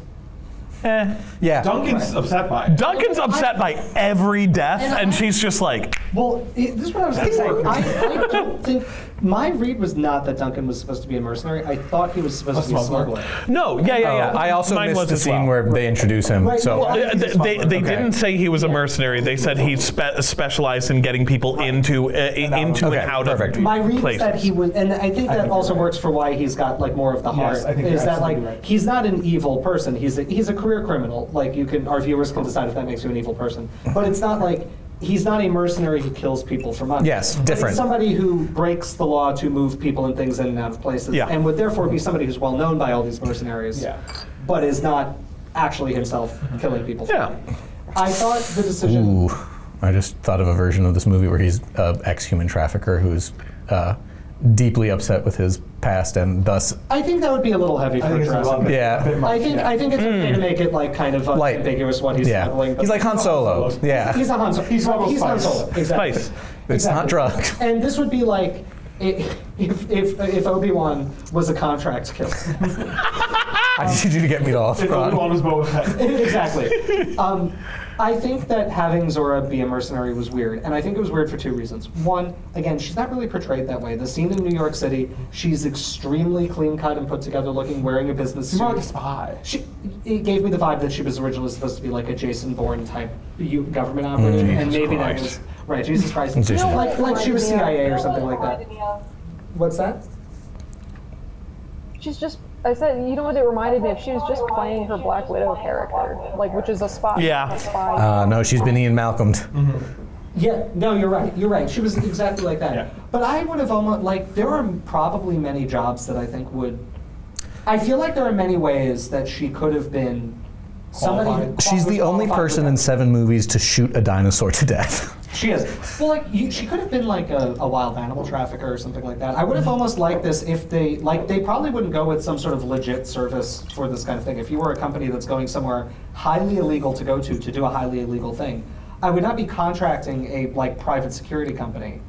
Yeah. Duncan's upset by it. Duncan's upset by every death, and she's just like, Well, this is what I was going to say. I don't think my read was not that Duncan was supposed to be a mercenary. I thought he was supposed to be a smuggler. no, yeah. I also Mine missed was the as scene well. where they introduce him. Right, So well, They didn't say he was a mercenary. They said he specialized in getting people into and out perfect. of My read places. is that he was, and I think that think also you're right. works for why he's got like more of the heart. Yes, I think you're is that like absolutely right. he's not an evil person. He's a career criminal. Like our viewers can decide if that makes you an evil person. But it's not like he's not a mercenary who kills people for money. Yes, But different. He's somebody who breaks the law to move people and things in and out of places, Yeah. and would therefore be somebody who's well known by all these mercenaries. Yeah. But is not actually himself killing people. Yeah. I thought the decision. Ooh, I just thought of a version of this movie where he's an ex-human trafficker who's deeply upset with his past and thus. I think that would be a little heavy I for think it's a Jurassic. little bit, Yeah. a bit much, I think it's okay to make it like kind of Light. ambiguous what he's Yeah, smuggling. but- he's like Han Solo. Yeah, He's not Han Solo. He's smuggles Han spice. Solo. Exactly. Spice. it's not Exactly. drugs. And this would be like if Obi-Wan was a contract killer. I need you to get me to all. If Obi-Wan was Boba Fett. Exactly. I think that having Zora be a mercenary was weird, and I think it was weird for two reasons. One, again, she's not really portrayed that way. The scene in New York City, she's extremely clean-cut and put together looking, wearing a business She's suit. more like a spy. It gave me the vibe that she was originally supposed to be like a Jason Bourne type government operative, and maybe that was right. Jesus Christ, Jesus. like she was CIA or something like that. What's that? She's just. I said, you know what it reminded me of? She was just playing her Black Widow character, like, which is a spy. Yeah. A spy. No, she's been Ian Malcolmed. Yeah, no, you're right. You're right. She was exactly like that. Yeah. But I would have almost like there are probably many jobs that I think would. I feel like there are many ways that she could have been somebody. Qualified. She's the only qualified person for in that. 7 movies to shoot a dinosaur to death. She is. Well, like she could have been like a wild animal trafficker or something like that. I would have almost liked this if they probably wouldn't go with some sort of legit service for this kind of thing. If you were a company that's going somewhere highly illegal to go to do a highly illegal thing, I would not be contracting a private security company.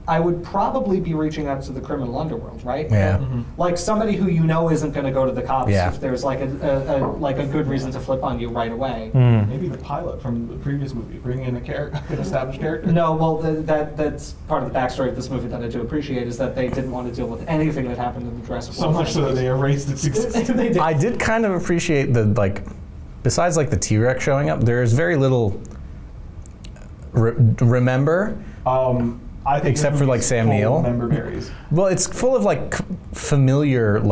I would probably be reaching out to the criminal underworld, right? Yeah. Like somebody who you know isn't going to go to the cops Yeah. if there's like a good reason to flip on you right away. Maybe the pilot from the previous movie, bringing in an established character. No, well, that's part of the backstory of this movie that I do appreciate is that they didn't want to deal with anything that happened in the Jurassic So World. much so that they erased its existence. They did. I did kind of appreciate besides the T-Rex showing up, there's very little remember. I think Except this for, movie's Sam full Neill. of member berries. Well, it's full of familiar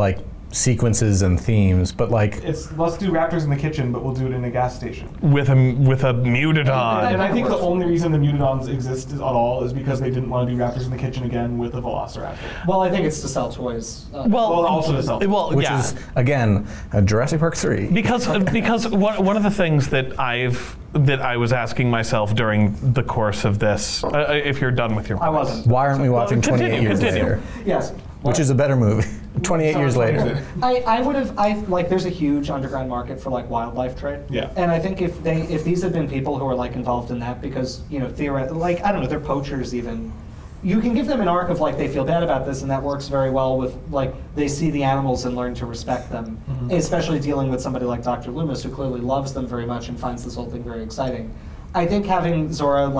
sequences and themes, but It's let's do raptors in the kitchen, but we'll do it in a gas station. with a mutodon. And I think the only reason the mutodons exist at all is because they didn't want to do raptors in the kitchen again with a velociraptor. Well, I think it's to sell toys. Well, also to sell. Well, which yeah. is again Jurassic Park 3. Because one of the things that I was asking myself during the course of this, if you're done with your I wasn't. Why aren't we watching 28 continue, years continue. later? Yes. Which is a better movie. 28 years later. I would have. There's a huge underground market for wildlife trade. Yeah. And I think if these had been people who are involved in that because theoretically, I don't know, they're poachers even. You can give them an arc of they feel bad about this, and that works very well with they see the animals and learn to respect them. Especially dealing with somebody like Dr. Loomis, who clearly loves them very much and finds this whole thing very exciting. I think having Zora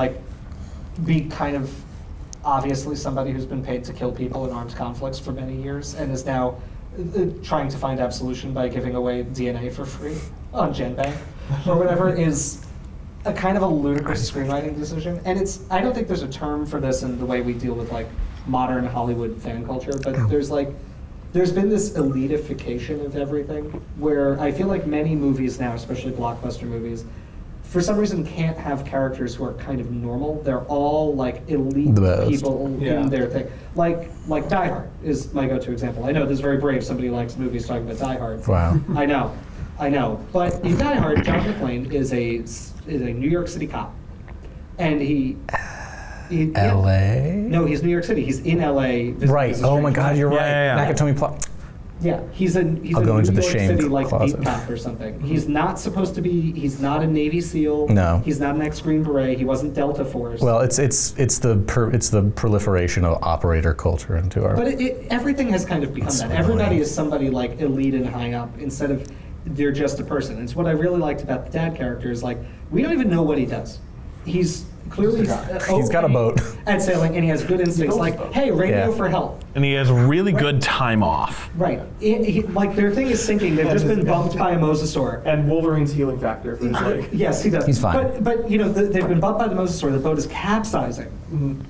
be kind of obviously somebody who's been paid to kill people in armed conflicts for many years and is now trying to find absolution by giving away DNA for free on GenBank or whatever is a kind of a ludicrous screenwriting decision. And I don't think there's a term for this in the way we deal with modern Hollywood fan culture, but there's been this elitification of everything where I feel like many movies now, especially blockbuster movies, for some reason can't have characters who are kind of normal. They're all elite The best. people Yeah. in their thing. Like Die Hard is my go-to example. I know this is very brave. Somebody likes movies talking about Die Hard. Wow. I know. But in Die Hard, John McClane is a New York City cop, and he L.A. No, he's New York City. He's in L.A. visiting Right. as a Oh my stranger. God, you're right. Yeah. Nakatomi Plot. Yeah, he's a I'll go into New the York shame City closet. beat cop or something. He's not supposed to be. He's not a Navy SEAL. No. He's not an ex-Green Beret. He wasn't Delta Force. Well, it's the proliferation of operator culture into our. But everything has kind of become that. Everybody is somebody elite and high up instead of they're just a person. It's what I really liked about the dad character is like, we don't even know what he does. He's clearly He's got a boat. at sailing, and he has good instincts. Like, hey, radio for help. And he has really good time off. Right. Like their thing is sinking. They've just been bumped by a mosasaur. And Wolverine's healing factor for his leg. Yes, he does. He's fine. But you know, they've been bumped by the mosasaur. The boat is capsizing. Mm-hmm.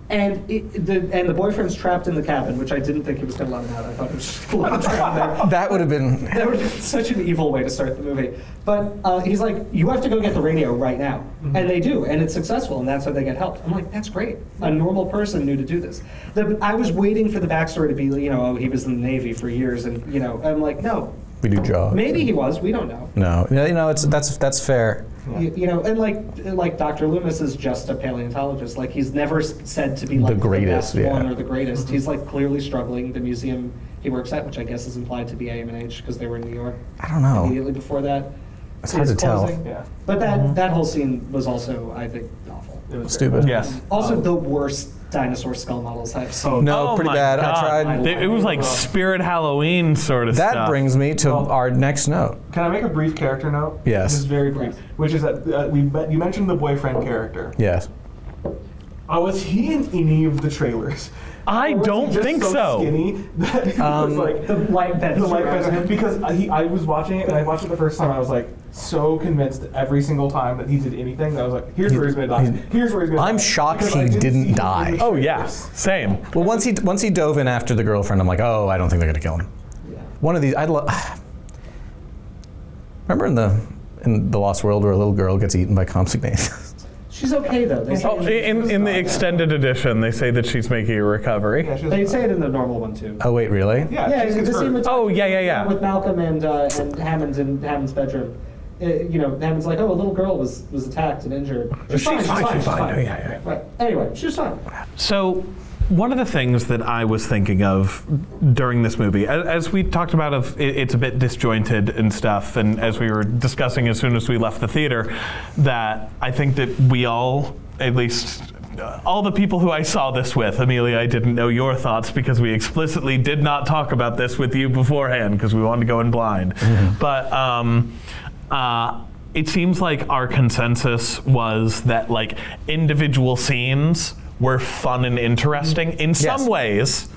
And the boyfriend's trapped in the cabin, which I didn't think he was going to let him out. I thought he was just going to let him drown there. That would have been. That would be such an evil way to start the movie. But he's like, you have to go get the radio right now. Mm-hmm. And they do, and it's successful, and that's how they get help. I'm like, that's great. A normal person knew to do this. I was waiting for the backstory to be, you know, oh, he was in the Navy for years, and, you know, I'm like, no. We do Jaws. Maybe he was, we don't know. No, you know, that's fair. You know, and like Dr. Loomis is just a paleontologist. Like, he's never said to be like The greatest, best yeah. one or the greatest. He's like clearly struggling. The museum he works at, which I guess is implied to be AMH because they were in New York. I don't know. Immediately before that. It's hard to tell. Yeah. But that whole scene was also, I think, awful. It was Stupid. Yes. Also, the worst dinosaur skull models I've seen. No, Oh pretty my bad. God. I tried. It was like Spirit Halloween sort of That stuff. brings me to our next note. Can I make a brief character note? Yes. This is very brief. Which is that you mentioned the boyfriend character. Yes. Was he in any of the trailers? I Or was he don't just think so so. skinny that he was like The light bench. the light around bench. him. Because I was watching it and I watched it the first time. I was like so convinced every single time that he did anything that I was like, here's where he's gonna die. Here's where he's gonna die. I'm shocked Because he I didn't see him die. in the Oh yeah, trailers. same. Well, once he dove in after the girlfriend, I'm like, oh, I don't think they're gonna kill him. Yeah. One of these, remember in the Lost World where a little girl gets eaten by compsognaths? She's okay, though. They say, Oh, in the extended edition, they say that she's making a recovery. Yeah, she was they fine. say it in the normal one, too. Oh wait, really? Yeah, she's the hurt. scene with Oh yeah. with Malcolm and Hammond in Hammond's bedroom. You know, Hammond's like, oh, a little girl was attacked and injured. She's fine. Oh, yeah. Right. Anyway, she's fine. So, one of the things that I was thinking of during this movie, as we talked about, it's a bit disjointed and stuff, and as we were discussing as soon as we left the theater, that I think that we all, at least all the people who I saw this with, Amelia, I didn't know your thoughts because we explicitly did not talk about this with you beforehand because we wanted to go in blind. Mm-hmm. But it seems like our consensus was that like individual scenes were fun and interesting in some ways.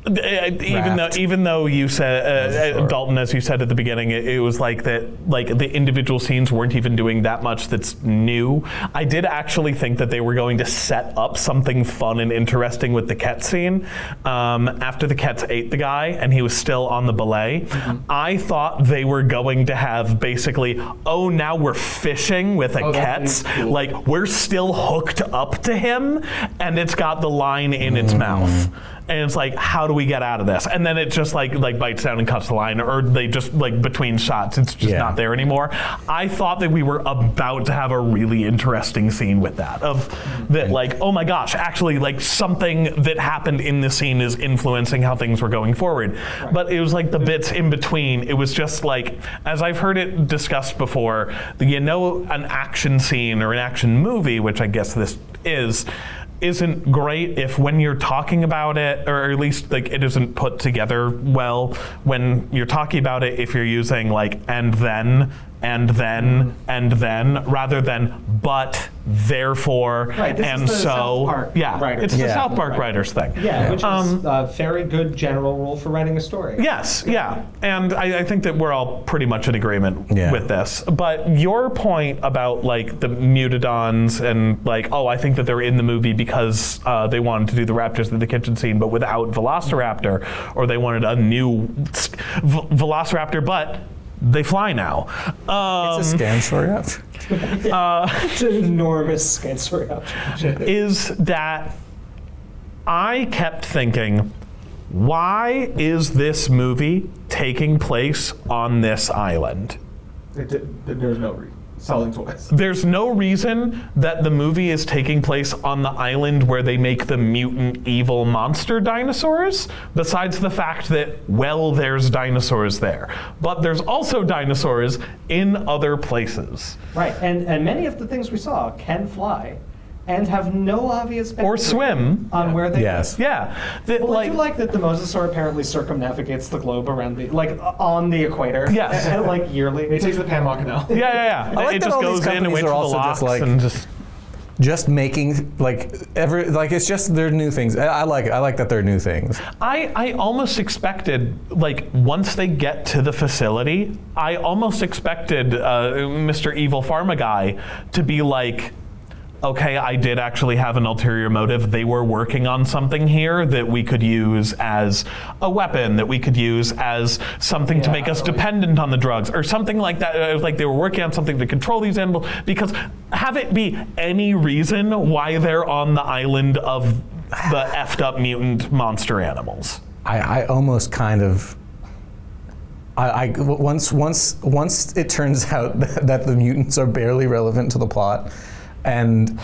Even though you said Sure. Dalton, as you said at the beginning, it was like that. Like the individual scenes weren't even doing that much that's new. I did actually think that they were going to set up something fun and interesting with the Ket scene. After the Kets ate the guy and he was still on the belay, I thought they were going to have basically, oh, now we're fishing with a Kets. cool. Like we're still hooked up to him, and it's got the line in its mouth. And it's like, how do we get out of this? And then it just like bites down and cuts the line, or they just like between shots, it's just not there anymore. I thought that we were about to have a really interesting scene with that, of that like, oh my gosh, actually like something that happened in this scene is influencing how things were going forward. But it was like the bits in between, it was just like, as I've heard it discussed before, an action scene or an action movie, which I guess this isn't great if when you're talking about it, or at least like it isn't put together well when you're talking about it, if you're using like and then rather than but therefore Right, this and is the so South Park writers. it's the Yeah. South Park writers thing. Yeah, which is a very good general rule for writing a story. Yes, yeah. And I think that we're all pretty much in agreement with this. But your point about like the mutodons and like, oh, I think that they're in the movie because they wanted to do the raptors in the kitchen scene, but without Velociraptor, or they wanted a new Velociraptor, but they fly now. It's a Scansoriaptor. It's an enormous Scansoriaptor. Is that I kept thinking, why is this movie taking place on this island? There's no selling toys. There's no reason that the movie is taking place on the island where they make the mutant evil monster dinosaurs, besides the fact that, well, there's dinosaurs there. But there's also dinosaurs in other places. Right, and many of the things we saw can fly. and have no obvious Or boundary swim. on where they Yes. Yeah. That, Well, I do like that the mosasaur apparently circumnavigates the globe around on the equator. Yes. Like yearly. It takes the Panama Canal. Yeah. I like It that just all these goes in and companies waits are for the also locks just, like, and just. Just making it's just they're new things. I like it. I like that they're new things. I almost expected, like, once they get to the facility, I almost expected Mr. Evil Pharma Guy to be like, okay, I did actually have an ulterior motive. They were working on something here that we could use as a weapon, that we could use as something to make us dependent on the drugs, or something like that. Like they were working on something to control these animals, because have it be any reason why they're on the island of the effed up mutant monster animals. I almost kind of. Once it turns out that the mutants are barely relevant to the plot, and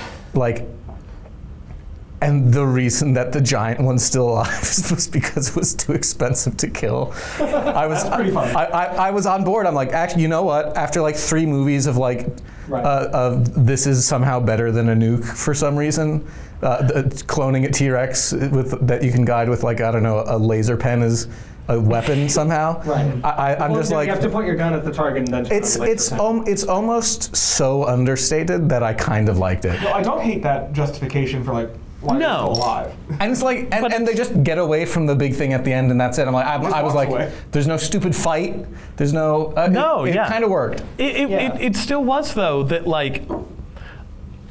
the reason that the giant one's still alive was because it was too expensive to kill. That's pretty funny. I was on board. I'm like, actually, you know what? After like 3 movies of this is somehow better than a nuke for some reason. Cloning a T-Rex that you can guide with, like, I don't know, a laser pen is a weapon somehow. Right. I'm just like, you have to point your gun at the target and then. It's almost so understated that I kind of liked it. No, I don't hate that justification for, like, why they're still alive. And it's like, and they just get away from the big thing at the end, and that's it. I'm like, I was like, away. There's no stupid fight. There's no. It kind of worked. It still was, though, that, like,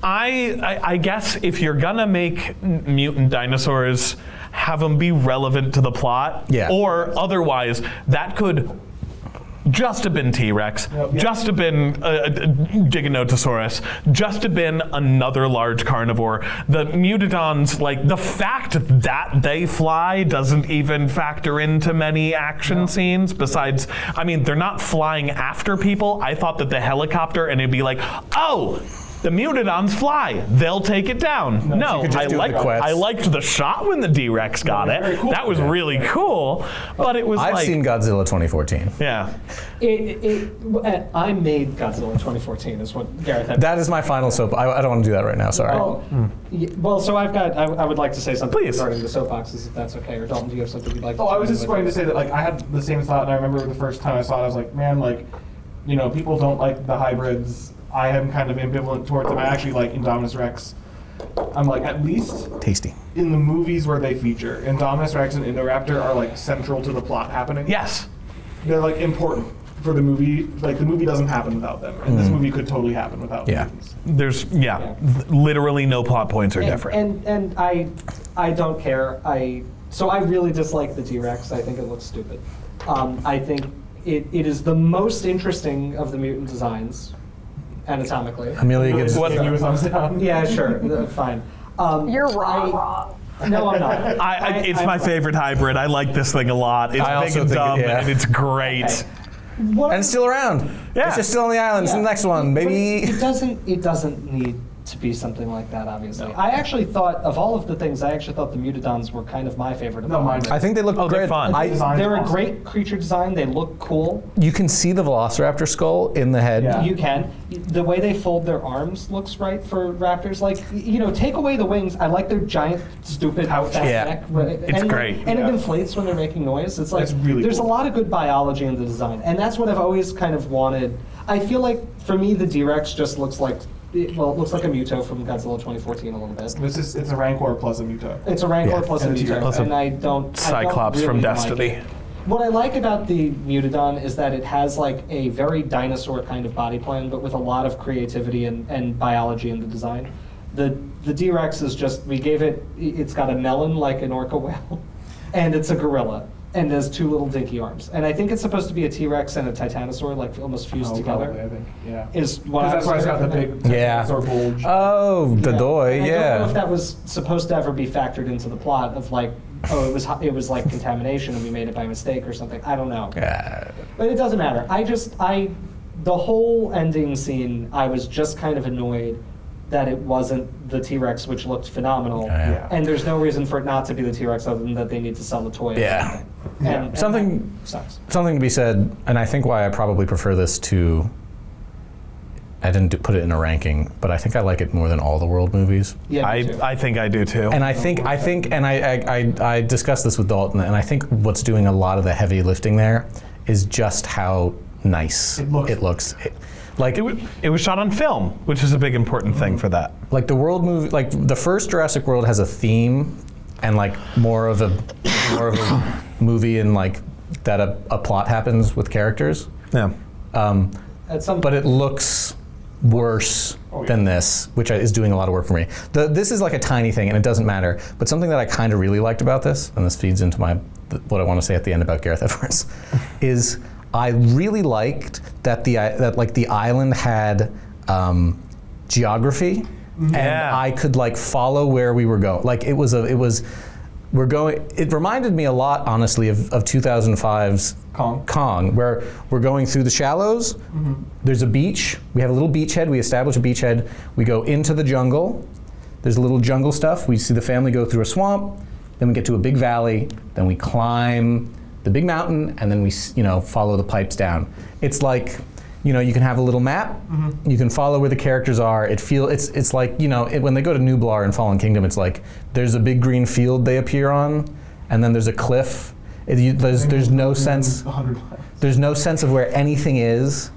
I guess if you're gonna make mutant dinosaurs, have them be relevant to the plot, or otherwise that could just have been T-Rex, just have been Giganotosaurus, just have been another large carnivore. The Mutodons, like, the fact that they fly doesn't even factor into many action scenes. Besides, I mean, they're not flying after people. I thought that the helicopter, and it'd be like, oh, the Mutodons fly. They'll take it down. No, I liked the shot when the D-Rex got it. Cool. That was really cool. But it was I've seen Godzilla 2014. Yeah. I made Godzilla 2014 is what Gareth Edwards. That is my final soap. I don't want to do that right now. Sorry. Well, so I would like to say something Please. regarding the soapboxes, if that's okay. Or Dalton, do you have something you'd like to say? I was just going to say that, like, I had the same thought, and I remember the first time I saw it, I was like, man, like, you know, people don't like the hybrids. I am kind of ambivalent towards them. I actually like Indominus Rex. I'm like, at least Tasty. in the movies where they feature, Indominus Rex and Indoraptor are, like, central to the plot happening. Yes. They're, like, important for the movie. Like, the movie doesn't happen without them, and this movie could totally happen without them. There's literally no plot points are different. And I don't care. So I really dislike the T-Rex. I think it looks stupid. I think it is the most interesting of the mutant designs. Anatomically. Amelia gives What you a thumbs down? Yeah, sure, fine. You're wrong. No, I'm not. It's my favorite hybrid. I like this thing a lot. It's big and dumb, and it's great. Okay. and it's still around. Yeah. It's just still on the island. It's the next one, maybe. It doesn't need to be something like that, obviously. No. I actually thought, of all of the things, I actually thought the Mutodons were kind of my favorite. No, mine. I think they look great. They're fun. They're a great creature design. They look cool. You can see the Velociraptor skull in the head. Yeah. You can. The way they fold their arms looks right for raptors. Like, you know, take away the wings. I like their giant, stupid, fat neck. It's great. And it inflates when they're making noise. It's like, really there's cool. a lot of good biology in the design. And that's what I've always kind of wanted. I feel like, for me, the D-Rex just looks like, well, it looks like a Muto from Godzilla 2014 a little bit. It's a Rancor plus a Muto. It's a Rancor plus a And a Muto, T-Rex. and I don't Cyclops really from like Destiny. it. What I like about the Mutodon is that it has like a very dinosaur kind of body plan, but with a lot of creativity and biology in the design. The D-Rex is just, it's got a melon like an orca whale, and it's a gorilla. And has two little dinky arms. And I think it's supposed to be a T-Rex and a titanosaur, like almost fused together. Probably, I think, yeah. Is what Because that's why it's got the big titanosaur bulge. Oh, the doy, And I don't know if yeah. that was supposed to ever be factored into the plot of like, oh, it was like contamination and we made it by mistake or something. I don't know. But it doesn't matter. The whole ending scene, I was just kind of annoyed that it wasn't the T-Rex, which looked phenomenal. Yeah. And there's no reason for it not to be the T-Rex other than that they need to sell the toy. Yeah. And Something that sucks. Something to be said, and I think why I probably prefer this to put it in a ranking, but I think I like it more than all the World movies. Yeah, me too. I think I do too. And I discussed this with Dalton, and I think what's doing a lot of the heavy lifting there is just how nice it looks. It was shot on film, which is a big important thing for that. Like the World movie, like the first Jurassic World has a theme, and like more of a movie, and like that a plot happens with characters. Yeah. But it looks worse than this, which is doing a lot of work for me. This is like a tiny thing, and it doesn't matter. But something that I kind of really liked about this, and this feeds into what I want to say at the end about Gareth Edwards, is I really liked that the island had geography, and I could like follow where we were going. Like it reminded me a lot, honestly, of 2005's Kong, where we're going through the shallows. There's a beach. We have a little beachhead. We establish a beachhead. We go into the jungle. There's a little jungle stuff. We see the family go through a swamp. Then we get to a big valley. Then we climb the big mountain, and then we follow the pipes down. It's like, you can have a little map. You can follow where the characters are. It's like, when they go to Nublar in Fallen Kingdom, it's like there's a big green field they appear on, and then there's a cliff. There's no sense. There's no sense of where anything is.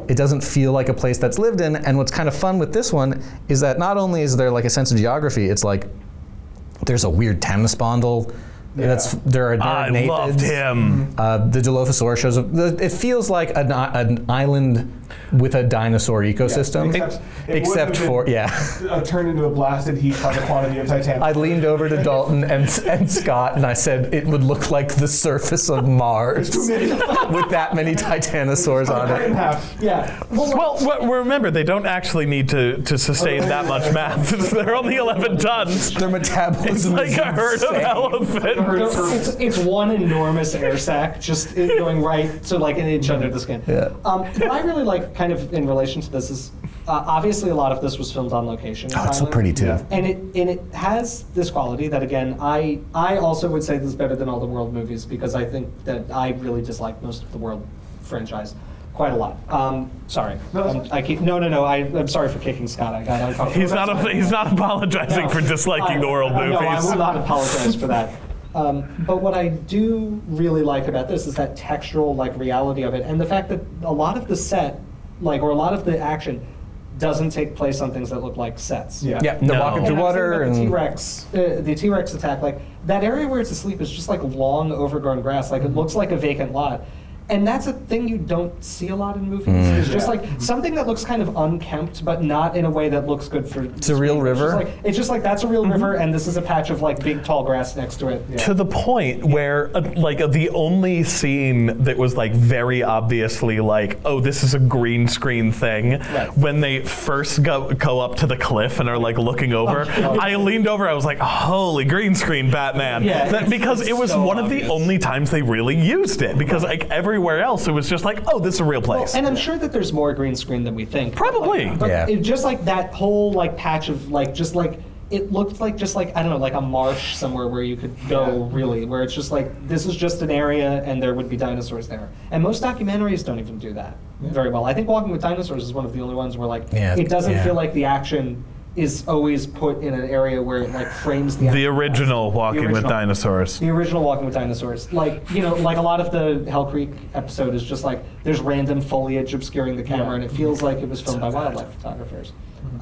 It doesn't feel like a place that's lived in. And what's kind of fun with this one is that not only is there like a sense of geography, it's like there's a weird temnospondel. There are I loved him. The Dilophosaurus shows up. It feels like an island with a dinosaur ecosystem, except for turned into a blasted heap by the quantity of titanium. I leaned over to Dalton and Scott, and I said it would look like the surface of Mars with that many titanosaurs on it. Yeah. Well, remember, they don't actually need to sustain that much mass. They're only 11 tons. Their metabolism It's like a herd of elephants. It's one enormous air sac just going right to like an inch under the skin. Yeah. What I really like, kind of in relation to this, is obviously a lot of this was filmed on location. Oh, it's so pretty too. Yeah. And it has this quality that, again, I also would say this is better than all the World movies, because I think that I really dislike most of the World franchise quite a lot. Sorry. I'm sorry for kicking Scott. I got uncomfortable. He's not apologizing for disliking the World movies. No, I will not apologize for that. But what I do really like about this is that textural reality of it, and the fact that a lot of the set, or a lot of the action, doesn't take place on things that look like sets. Yeah. They're walking through water, and the T-Rex attack, that area where it's asleep is just long overgrown grass. It looks like a vacant lot. And that's a thing you don't see a lot in movies. It's just something that looks kind of unkempt, but not in a way that looks good for. It's a real river. It's just that's a real river, and this is a patch of big tall grass next to it. Yeah. To the point where the only scene that was very obviously oh, this is a green screen thing, right, when they first go up to the cliff and are looking over. I leaned over. I was like, holy green screen, Batman! Yeah, because it was so one obvious. of the only times they really used it. Because everywhere else, it was just oh, this is a real place. And I'm sure that there's more green screen than we think. Probably. But yeah. It just that whole patch of it looked like just I don't know, a marsh somewhere where you could go, really, where it's just this is just an area and there would be dinosaurs there. And most documentaries don't even do that very well. I think Walking with Dinosaurs is one of the only ones where it doesn't feel like the action is always put in an area where it frames the original Walking with Dinosaurs. The original Walking with Dinosaurs. A lot of the Hell Creek episode is just there's random foliage obscuring the camera, and it feels like it was filmed by wildlife photographers.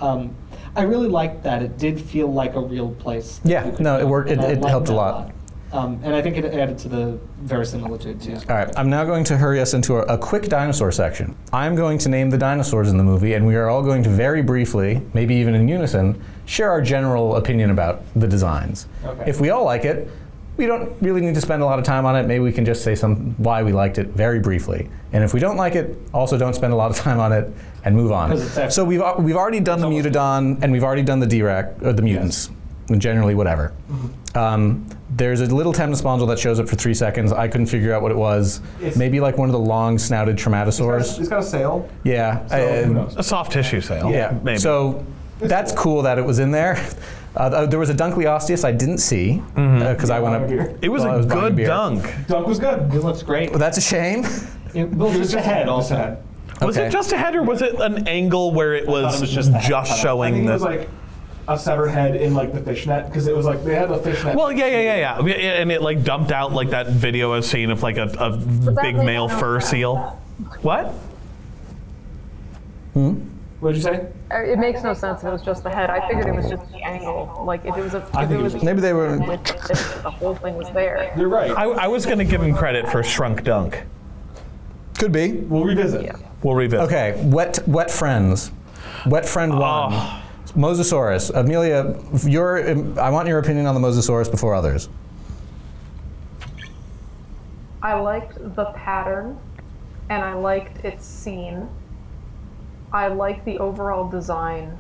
I really liked that. It did feel like a real place. Yeah, no, it worked. It helped a lot. And I think it added to the verisimilitude too. All right, I'm now going to hurry us into a quick dinosaur section. I'm going to name the dinosaurs in the movie, and we are all going to very briefly, maybe even in unison, share our general opinion about the designs. Okay. If we all like it, we don't really need to spend a lot of time on it. Maybe we can just say why we liked it very briefly. And if we don't like it, also don't spend a lot of time on it and move on. So we've already done the Mutodon, and we've already done the D-Rex, or the mutants, and generally whatever. There's a little temnospondel that shows up for 3 seconds. I couldn't figure out what it was. Maybe one of the long-snouted tremattosaurs. It's got a sail. Yeah. So who knows? A soft tissue sail. Yeah. Maybe. So that's cool that it was in there. There was a Dunkleosteus I didn't see because I went up. It was a good dunk. Dunk was good. It looks great. Well, that's a shame. Just the head also. Was Okay. it just a head, or was it an angle where it was, was just the head cut off. I showing think it the? was like a severed head in like the fishnet, because it was like they had a fishnet. Well, yeah, and it like dumped out like that video I've seen of like a big make male no fur sense. seal. What? What did you say? It makes no sense if it was just the head. I figured it was just the angle. Like if it was Maybe they were. the whole thing was there. You're right. I was gonna give him credit for Shrunk Dunk. Could be. We'll revisit. Yeah. We'll revisit. Okay, wet friends. Wet friend one. Mosasaurus. Amelia, I want your opinion on the Mosasaurus before others. I liked the pattern, and I liked its scene. I like the overall design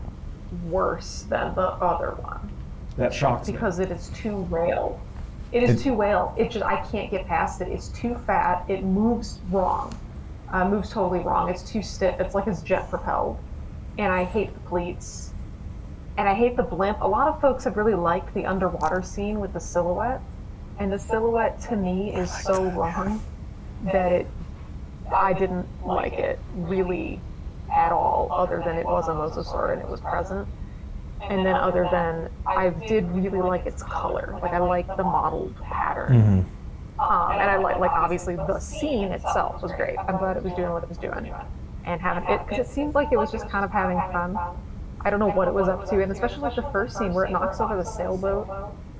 worse than the other one That shocks me. because it is too whale. It is too whale. It just I can't get past it. It's too fat. It moves wrong. Moves totally wrong. It's too stiff. It's like it's jet propelled, and I hate the cleats. And I hate the blimp. A lot of folks have really liked the underwater scene with the silhouette, and the silhouette to me is so wrong that I didn't like it really at all, other than it was a mosasaur and it was present. And then other than, I did really like its color. Like I like the modeled pattern. And I like obviously the scene itself was great. I'm glad it was doing what it was doing. And having it, because it seemed like it was just kind of having fun. I don't know what it was up to, and especially like the first scene where it knocks over the sailboat.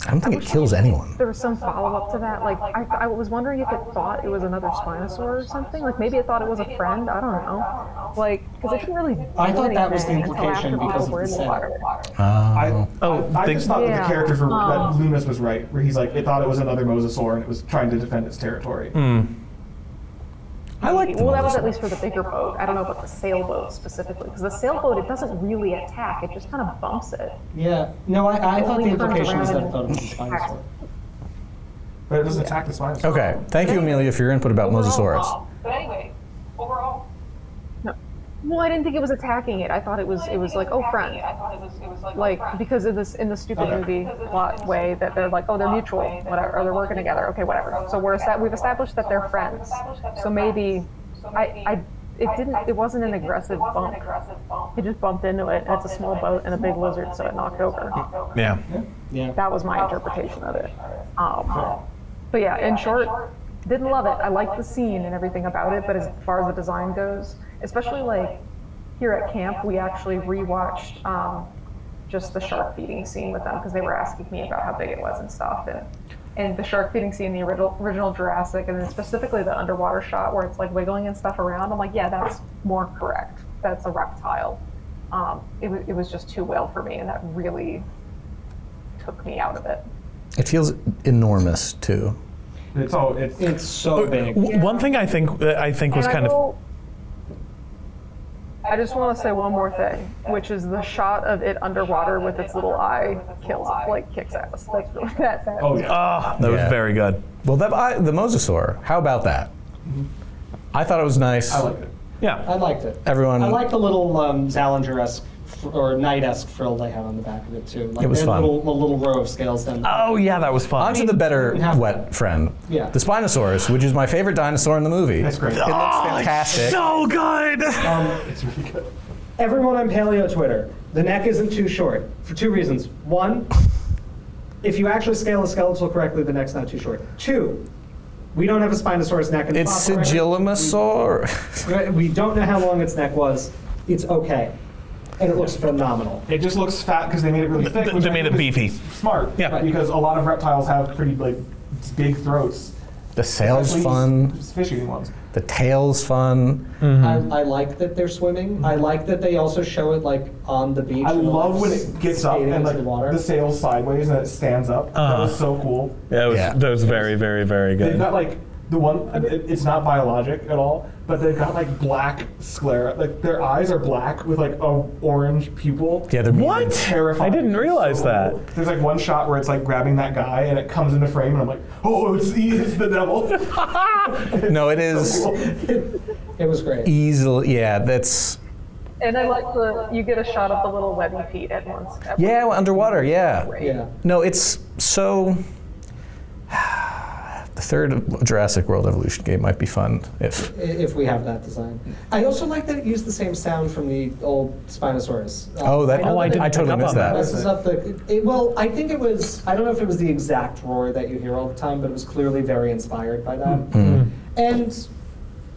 I don't think it kills anyone. There was some follow-up to that. Like, I was wondering if it thought it was another Spinosaur or something. Like, maybe it thought it was a friend. I don't know. Like, because it didn't really do I thought that was the anything until implication after because people of were the in the sail. water. I just thought that Yeah. the character for that Loomis was right, where he's like, it thought it was another mosasaur and it was trying to defend its territory. I like the Well, that was Mosasaur. at least for the bigger boat. I don't know about the sailboat specifically, because the sailboat, it doesn't really attack. It just kind of bumps it. Yeah. No, I thought the Only turns implication was that around it thought it was a and Spinosaur. But it doesn't attack the Spinosaur. Okay, thank you, Amelia, for your input about Mosasaurus. But anyway, overall. No. Well, I didn't think it was attacking it. I thought it was like, oh, friend. Like, because of this in the stupid movie plot way that they're like, oh, they're mutual, whatever, or they're working together. Okay, whatever. So we've established that they're friends. So maybe it wasn't an aggressive bump. It just bumped into it. And it's a small boat and a big lizard, so it knocked over. Yeah. Yeah. That was my interpretation of it. But yeah, in short, didn't love it. I liked the scene and everything about it, but as far as the design goes, especially like here at camp, we actually rewatched just the shark feeding scene with them because they were asking me about how big it was and stuff. And the shark feeding scene, the original Jurassic, and then specifically the underwater shot where it's like wiggling and stuff around, I'm like, yeah, that's more correct. That's a reptile. It was just too whale for me, and that really took me out of it. It feels enormous, too. It's so big. One thing I think was kind of. I just want to say one more thing, which is the shot of it underwater with its little eye kills, like kicks ass. That's really that. Oh yeah. That was Yeah. very good. Well, the Mosasaur, how about that? I thought it was nice. I liked it. Yeah. I liked it. Everyone. I like the little Zalinger-esque or Knight-esque frill they have on the back of it too. Like It was they had fun. a little row of scales down there. Oh yeah, that was fun. On to the better didn't have- wet friend. Yeah. The Spinosaurus, which is my favorite dinosaur in the movie. That's great. It looks fantastic. So good. It's really good. Everyone on Paleo Twitter, the neck isn't too short for two reasons. One, if you actually scale a skeletal correctly, the neck's not too short. Two, we don't have a Spinosaurus neck in the It's fossil record. Sigillosaur. We don't know how long its neck was. It's okay. And it looks phenomenal. It just looks fat because they made it really thick. which They I made think it is beefy. Smart. Yeah. Because a lot of reptiles have pretty big throats. The sail's Especially fun. Fish-eating ones. The tail's fun. I like that they're swimming. I like that they also show it like on the beach. I and, love like, when it gets up skating and into like the water. the sail's sideways and it stands up. That was so cool. Yeah, that was very, very, very They've good. got like the one. It's not biologic at all, but they've got like black sclera. Like their eyes are black with like a orange pupil. Yeah, they're What? Terrifying. I didn't realize that. Cool. There's like one shot where it's like grabbing that guy and it comes into frame and I'm like, oh, it's the devil. No, it is Cool. It was great. easily. Yeah, that's. And I like you get a shot of the little webby feet at once. Yeah, well, underwater. Yeah. Yeah. No, it's so. third Jurassic World Evolution game might be fun if we have that design. I also like that it used the same sound from the old Spinosaurus. I totally missed that. Messes up well, I think it was, I don't know if it was the exact roar that you hear all the time, but it was clearly very inspired by that. And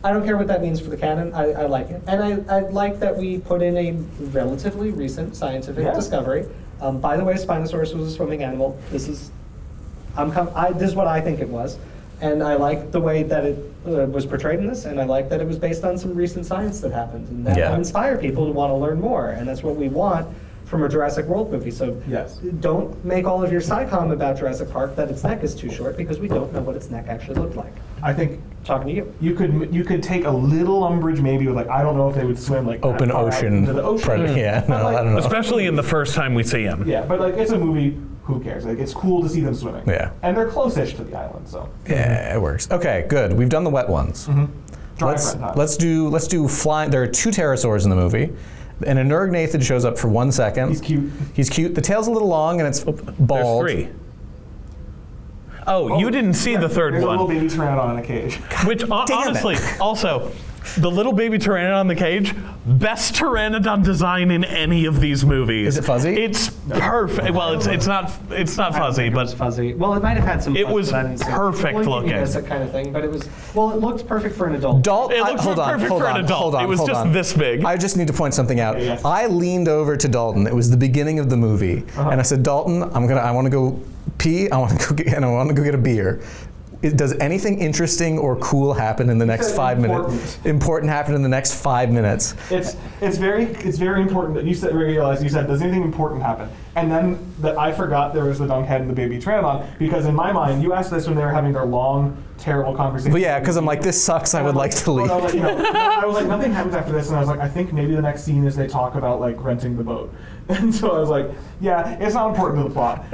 I don't care what that means for the canon. I like it. And I like that we put in a relatively recent scientific discovery. By the way, Spinosaurus was a swimming animal. This is what I think it was. And I like the way that it was portrayed in this, and I like that it was based on some recent science that happened. And that will inspire people to want to learn more. And that's what we want from a Jurassic World movie. So don't make all of your sci-com about Jurassic Park that its neck is too short, because we don't know what its neck actually looked like. I think talking to you could take a little umbrage maybe with like, I don't know if they would swim like open ocean. Into the ocean. I don't know. Especially in the first time we see him. Yeah, but like it's a movie. Who cares? Like it's cool to see them swimming. Yeah. And they're close-ish to the island, so. Yeah, it works. Okay, good. We've done the wet ones. Let's do flying. There are 2 pterosaurs in the movie. And a Neurognathid shows up for 1 second. He's cute. The tail's a little long and it's bald. There's 3. Oh, you didn't see the third There's one. a little baby pteranodon in a cage. Which honestly, also, the little baby pteranodon in the cage, best pteranodon design in any of these movies. Is it fuzzy? It's perfect. Well, it's not fuzzy, but it was fuzzy. Well, it might have had some. It was perfect looking. That kind of thing, but it was. Well, it looked perfect for an adult. It looked perfect for an adult. It was just this big. I just need to point something out. I leaned over to Dalton. It was the beginning of the movie, and I said, Dalton, I want to go pee. I want to go get a beer. Does anything interesting or cool happen in the next 5 minutes? Important happen in the next 5 minutes. It's very important that you said, does anything important happen? And then that I forgot there was the dunk head and the baby pteranodon, because in my mind, you asked this when they were having their long, terrible conversation. But yeah, because I'm like, this sucks. I would like to leave. I was like, nothing happens after this, and I was like, I think maybe the next scene is they talk about like renting the boat. And so I was like, yeah, it's not important to the plot.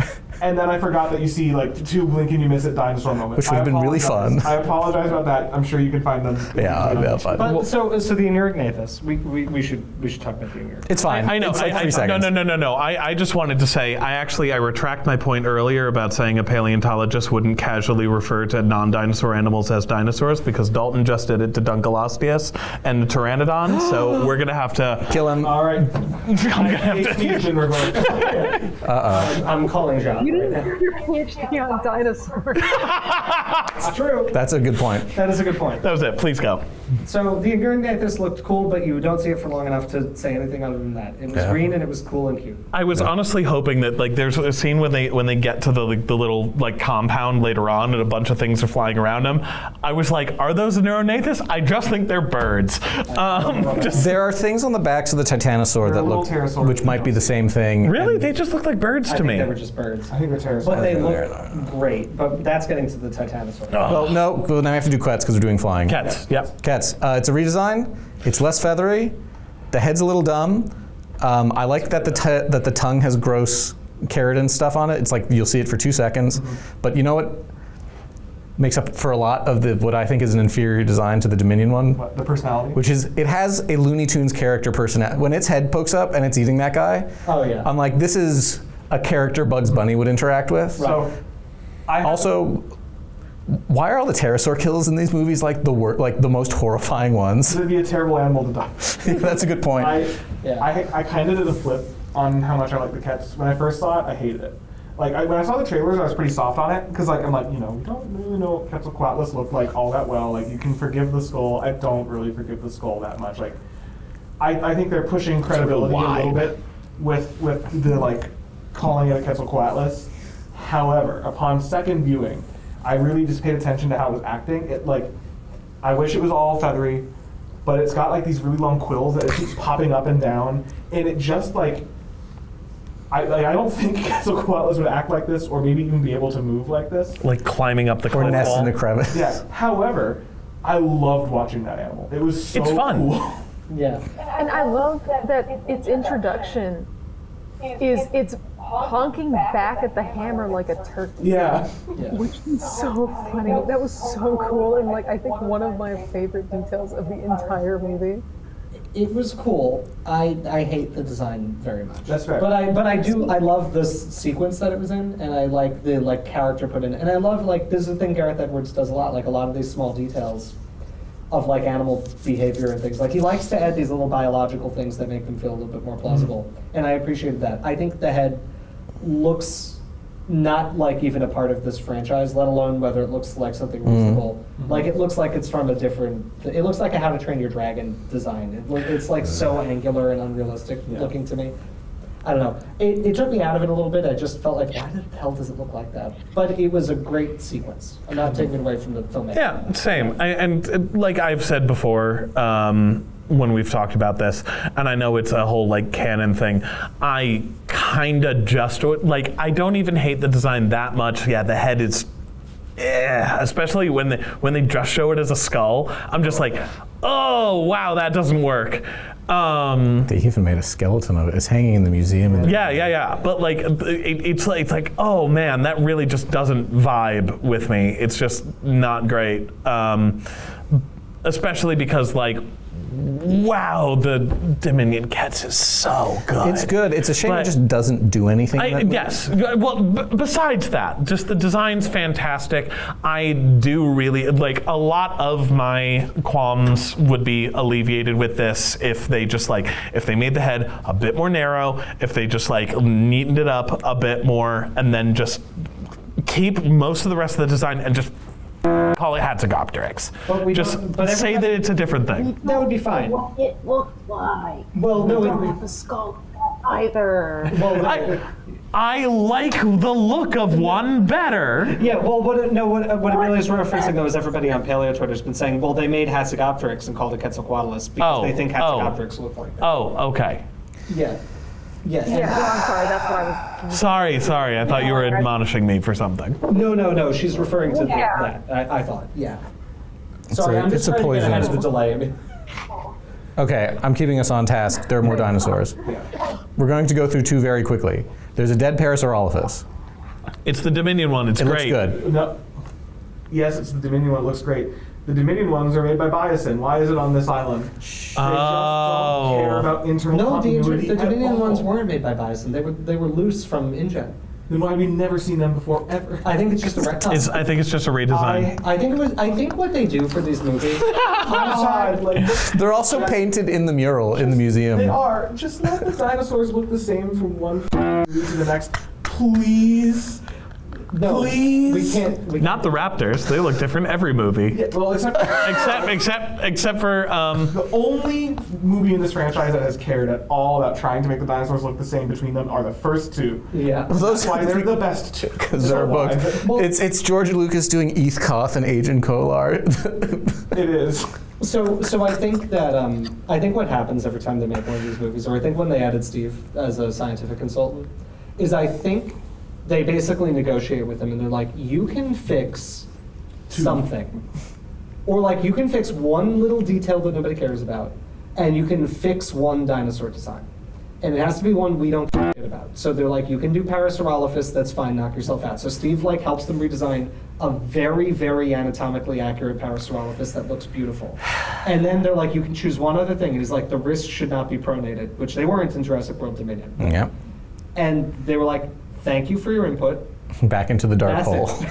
And then I forgot that you see like 2 blink and you miss it dinosaur moments. Which would have been really fun. I apologize about that. I'm sure you can find them. Yeah, fine. But so the Neurognathus, we should talk about the Neurognathus. It's fine. I know. It's like 3 seconds. No. I just wanted to say, I retract my point earlier about saying a paleontologist wouldn't casually refer to non-dinosaur animals as dinosaurs, because Dalton just did it to Dunkleosteus and the Pteranodon, so we're going to have to kill him. All right. I'm going to have to. I'm calling John. You didn't do your PhD on dinosaurs. It's true. That's a good point. That is a good point. That was it. Please go. So the Neurognathus looked cool, but you don't see it for long enough to say anything other than that. It was green and it was cool and cute. I was honestly hoping that like there's a scene when they get to the little like compound later on and a bunch of things are flying around them. I was like, are those a Neurognathus? I just think they're birds. There are things on the backs of the Titanosaur that look, which might be the same thing. Really? They just look like birds to me. They were just birds. I think they're pterosaurs. But they look great. But that's getting to the Titanosaur. Well, no. Well, now we have to do Quets because we're doing flying. Cats. Yep. Cats. It's a redesign. It's less feathery. The head's a little dumb. I like that the tongue has gross keratin stuff on it. It's like you'll see it for 2 seconds. But you know what makes up for a lot of what I think is an inferior design to the Dominion one? What, the personality? Which is, it has a Looney Tunes character personality. When its head pokes up and it's eating that guy, I'm like, this is a character Bugs Bunny would interact with. So, why are all the pterosaur kills in these movies like the most horrifying ones? It'd be a terrible animal to die. That's a good point. I kind of did a flip on how much I like the cats. When I first saw it, I hated it. Like when I saw the trailers, I was pretty soft on it because I'm like, we don't really know what Quetzalcoatlus looked like all that well. Like you can forgive the skull. I don't really forgive the skull that much. Like I think they're pushing credibility a little bit with the like calling it a Quetzalcoatlus. However, upon second viewing, I really just paid attention to how it was acting. I wish it was all feathery, but it's got like these really long quills that it keeps popping up and down, and it just like. I don't think Quetzalcoatlus would act like this, or maybe even be able to move like this. Like climbing up the cliff or nest wall. in a crevice. Yeah. However, I loved watching that animal. It was so It's fun. cool. Yeah. And I love that its introduction is it's honking back at the hammer like a turkey. Yeah. Which is so funny. That was so cool, and like I think one of my favorite details of the entire movie. It was cool. I hate the design very much. That's fair. But I love this sequence that it was in, and I like the character put in, and I love this is the thing Gareth Edwards does a lot. Like a lot of these small details of like animal behavior and things. Like he likes to add these little biological things that make them feel a little bit more plausible, and I appreciated that. I think the head looks not like even a part of this franchise, let alone whether it looks like something reasonable. Like it looks like it's from a different, it looks like a How to Train Your Dragon design. It's like so angular and unrealistic looking to me. I don't know. It took me out of it a little bit. I just felt like, why the hell does it look like that? But it was a great sequence. I'm not taking it away from the filmmaking. Yeah, same. And like I've said before, when we've talked about this, and I know it's a whole like canon thing, I kind of just, like, I don't even hate the design that much. Yeah, the head is, especially when they just show it as a skull. I'm just like, oh, wow, that doesn't work. They even made a skeleton of it. It's hanging in the museum. Yeah. But like, it's like, oh man, that really just doesn't vibe with me. It's just not great. Especially because like, wow, the Dominion Cats is so good. It's good. It's a shame But it just doesn't do anything. in that movie. Yes. Well, besides that, just the design's fantastic. I do really, like, a lot of my qualms would be alleviated with this if they just, like, if they made the head a bit more narrow, if they just, like, neatened it up a bit more, and then just keep most of the rest of the design and just call it Hatzegopteryx. But we Just don't- but every say time- that it's a different thing. That would be fine. What it looks like. Well, no, We don't have a skull either. I like the look of one better. yeah, well, what it really is referencing, though, is everybody on Paleo Twitter's been saying, well, they made Hatzegopteryx and called it Quetzalcoatlus because they think Hatzegopteryx look like that. Oh, okay. Yeah. Yeah. Yeah, well, I'm sorry, that's what I was. Sorry. I thought you were admonishing me for something. No. She's referring to Yeah. that. I thought. Yeah. Sorry, I'm just it's a trying to get ahead of poison. the delay. I mean, Okay, I'm keeping us on task. There are more dinosaurs. We're going to go through two very quickly. There's a dead Parasaurolophus. It's the Dominion one. It's It great. looks good. No. Yes, it's the Dominion one. It looks great. The Dominion ones are made by Biosin. Why is it on this island? They just don't care about internal no, continuity the at Dominion all. ones weren't made by Bison. They were loose from InGen. Then why have we never seen them before ever? I think it's just a retcon. I think it's just a redesign. I think what they do for these movies. I'm sorry. Like, They're also painted in the mural in the museum. they are. Just let the dinosaurs look the same from one movie to the next, please. No, Please? we can't. Not the Raptors. They look different every movie. Yeah, well, except Except for the only movie in this franchise that has cared at all about trying to make the dinosaurs look the same between them are the first two. Yeah. That's why they're the best two. Because they're both. It's George Lucas doing Eth Koth and Agent Kolar. It is. So I think that I think what happens every time they make one of these movies, or I think when they added Steve as a scientific consultant, is I think they basically negotiate with him and they're like, you can fix something. Or like, you can fix one little detail that nobody cares about, and you can fix one dinosaur design. And it has to be one we don't care about. So they're like, you can do Parasaurolophus, that's fine, knock yourself out. So Steve like helps them redesign a very, very anatomically accurate Parasaurolophus that looks beautiful. And then they're like, you can choose one other thing. And he's like, the wrist should not be pronated, which they weren't in Jurassic World Dominion. Yep. And they were like, thank you for your input. Back into the dark That's hole. it.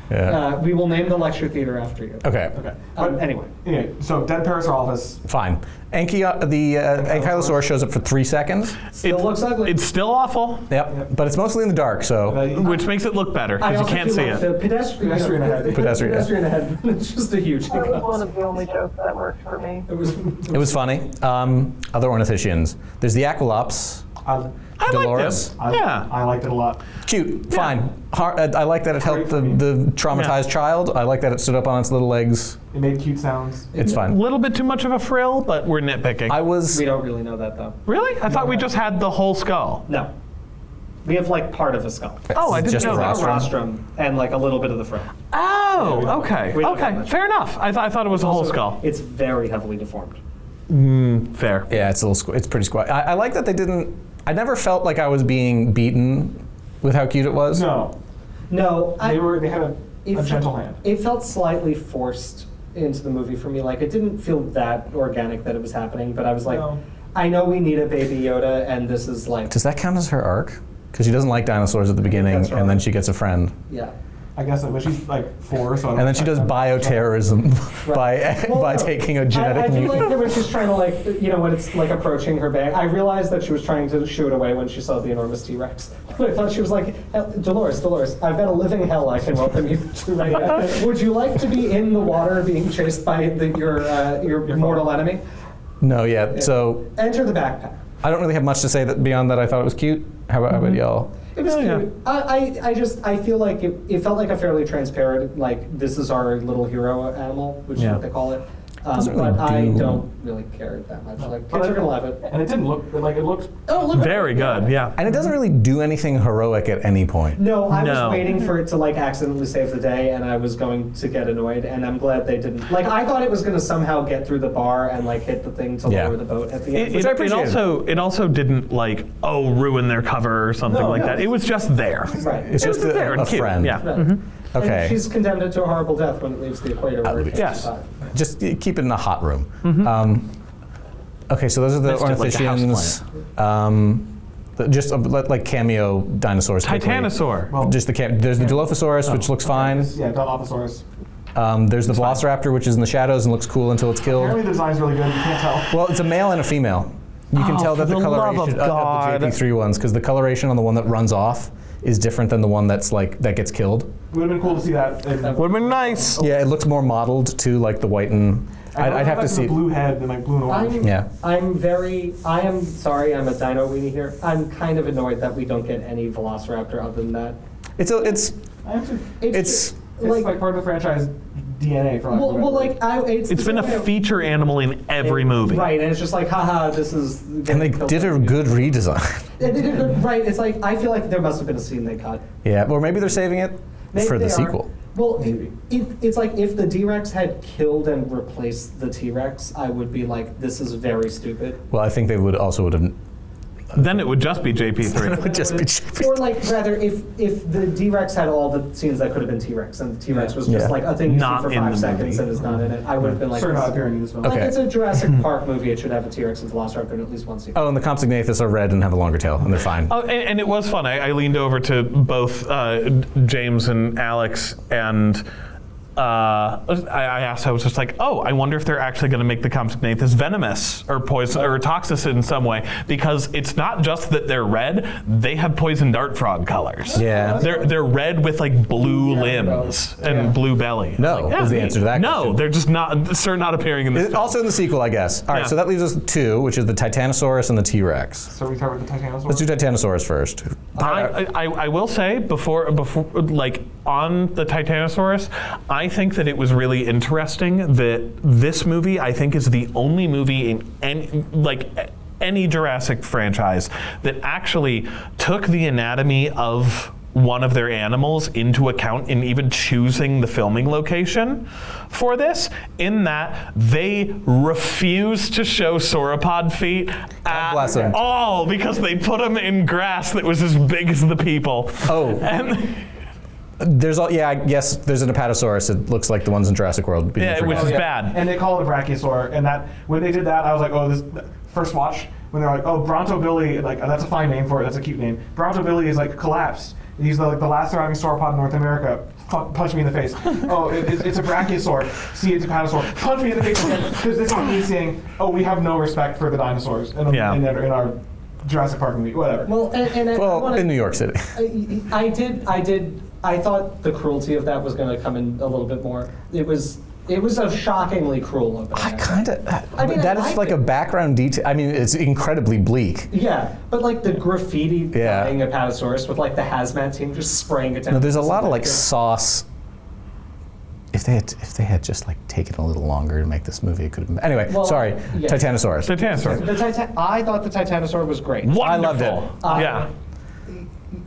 Yeah. We will name the lecture theater after you. Okay. Okay. Anyway. Anyway, so dead Parasaurolophus. Fine. The Ankylosaur shows up for 3 seconds. Still looks ugly. it's still awful, Yep. But it's mostly in the dark, so. which makes it look better I because you also can't feel see like it. The pedestrian ahead. Pedestrian ahead. It's just a huge That was hiccup. one of the only jokes that worked for me. It was. It was funny. Other ornithicians. There's the aquilops. I Dolores. liked it. Yeah. I liked it a lot. Cute. Fine. I like that it helped the traumatized child. I like that it stood up on its little legs. It made cute sounds. It's A fine. little bit too much of a frill, but we're nitpicking. We don't really know that though. Really? I thought we just had the whole skull. No. We have like part of a skull. Oh, I didn't Just know the that. A rostrum and like a little bit of the front. Oh, okay. We don't have Okay, much. fair enough. I thought it was a whole skull. It's very heavily deformed. Fair. Yeah, it's a little. It's pretty squat. I like that they didn't. I never felt like I was being beaten with how cute it was. No, No, they had a gentle hand. It felt slightly forced into the movie for me. Like, it didn't feel that organic that it was happening, but I was like, No. I know we need a baby Yoda, and this is like, Does that count as her arc? Because she doesn't like dinosaurs at the beginning, that's right. and then she gets a friend. yeah. I guess that, but she's like 4, so I don't And then she does expect them- bioterrorism Well, by no. taking a genetic I feel mutant. like when she's trying to, like, when it's like approaching her bag, I realized that she was trying to shoo it away when she saw the enormous T-Rex. I thought she was like, Dolores, I've got a living hell I can welcome you to right now. Would you like to be in the water being chased by your mortal enemy? No, yeah. So Enter the backpack. I don't really have much to say beyond that. I thought it was cute. How about y'all? It was Yeah, cute. I feel like it felt like a fairly transparent, like, this is our little hero animal, which is Yeah. what they call it. Doesn't really But I do- don't really care that much. Like, kids are gonna love it. And it didn't look like it looked. Oh, look. Very good, yeah. And it doesn't really do anything heroic at any point. No, I No. was waiting for it to like accidentally save the day, and I was going to get annoyed, and I'm glad they didn't. Like, I thought it was going to somehow get through the bar and like hit the thing to Yeah. lower the boat at the end. Which I appreciated. It also didn't like ruin their cover or something No, like no. that. It was just there. Right. It's It was just there a and cute. friend. Yeah. Right. Okay. And she's condemned it to a horrible death when it leaves the equator. Where it Yes. survive. Just keep it in a hot room. Okay, so those are the Missed it like a ornithischians. Just like cameo dinosaurs. quickly. Titanosaur. Well, Just there's the Dilophosaurus, which looks fine. Yeah, Dilophosaurus. There's the Velociraptor, which is in the shadows and looks cool until it's killed. Apparently the design's really good. You can't tell. Well, it's a male and a female. You can Oh, tell that for the the love coloration of of God. the JP3 ones, because the coloration on the one that runs off is different than the one that gets killed. Would have been cool to see that. Would have been nice. Yeah, it looks more modeled too, like the white and. I'd have to see. The blue head and like blue and orange. Yeah. I am sorry, I'm a dino weenie here. I'm kind of annoyed that we don't get any Velociraptor other than that. It's I am too. it's It's like part of the franchise DNA for It's been a feature animal in every movie. Right, and it's just like, haha, this is. and they did a good redesign. They did a good, right, it's like, I feel like there must have been a scene they cut. Yeah, or maybe they're saving it Maybe for the they are. sequel. Well, it's like if the D-Rex had killed and replaced the T-Rex, I would be like, this is very stupid. Well, I think they would have. Then it would just be It JP3. would just be. Or like, rather, if the D-Rex had all the scenes that could have been T-Rex, and the T-Rex was just Yeah. like a thing you Not see for in 5 the seconds movie. and is not in it, I would have been like, Sure, not this- appearing in this film. like Okay. it's a Jurassic Park movie, it should have a T-Rex and Velociraptor in at least one scene. Oh, and the Compsognathus are red and have a longer tail, and they're fine. Oh, and it was fun. I leaned over to both James and Alex, and I asked, I was just like, oh, I wonder if they're actually going to make the Compsognathus venomous or poison or toxic in some way, because it's not just that they're red; they have poison dart frog colors. Yeah. they're red with like blue limbs and Yeah. blue belly. No, Like, is the neat. answer to that No, question. they're just not appearing in this. film. Also in the sequel, I guess. All right, Yeah. so that leaves us with 2, which is the Titanosaurus and the T-Rex. So we start with the Titanosaur. Let's do Titanosaurus first. I will say before like on the Titanosaurus, I think that it was really interesting that this movie, I think, is the only movie in any Jurassic franchise that actually took the anatomy of one of their animals into account in even choosing the filming location for this, in that they refused to show sauropod feet at bless 'em. all because they put them in grass that was as big as the people. Oh. And I guess there's an Apatosaurus. It looks like the ones in Jurassic World. being yeah, which forgotten. is bad. And they call it a brachiosaur. And that when they did that, I was like, oh, this first watch when they're like, oh, Bronto Billy, like that's a fine name for it. That's a cute name. Bronto Billy is like collapsed. He's the last surviving sauropod in North America. Punch me in the face. Oh, it's a brachiosaur. See, it's a patasaur. Punch me in the face because this is me saying, oh, we have no respect for the dinosaurs in our Jurassic Park movie. Whatever. Well, and I Well, wanna, in New York City. I thought the cruelty of that was going to come in a little bit more. It was a shockingly cruel opening. I kind of. I mean, I that is liked like it. a background detail. I mean, it's incredibly bleak. Yeah, but like the graffiti Yeah. dying Apatosaurus with like the hazmat team just spraying it down. No, there's a lot of like Yeah. sauce. If they had just like taken a little longer to make this movie, it could have been. Anyway, Well, sorry. yeah. Titanosaurus. Titanosaur. I thought the Titanosaur was great. Wonderful. I loved it. Yeah.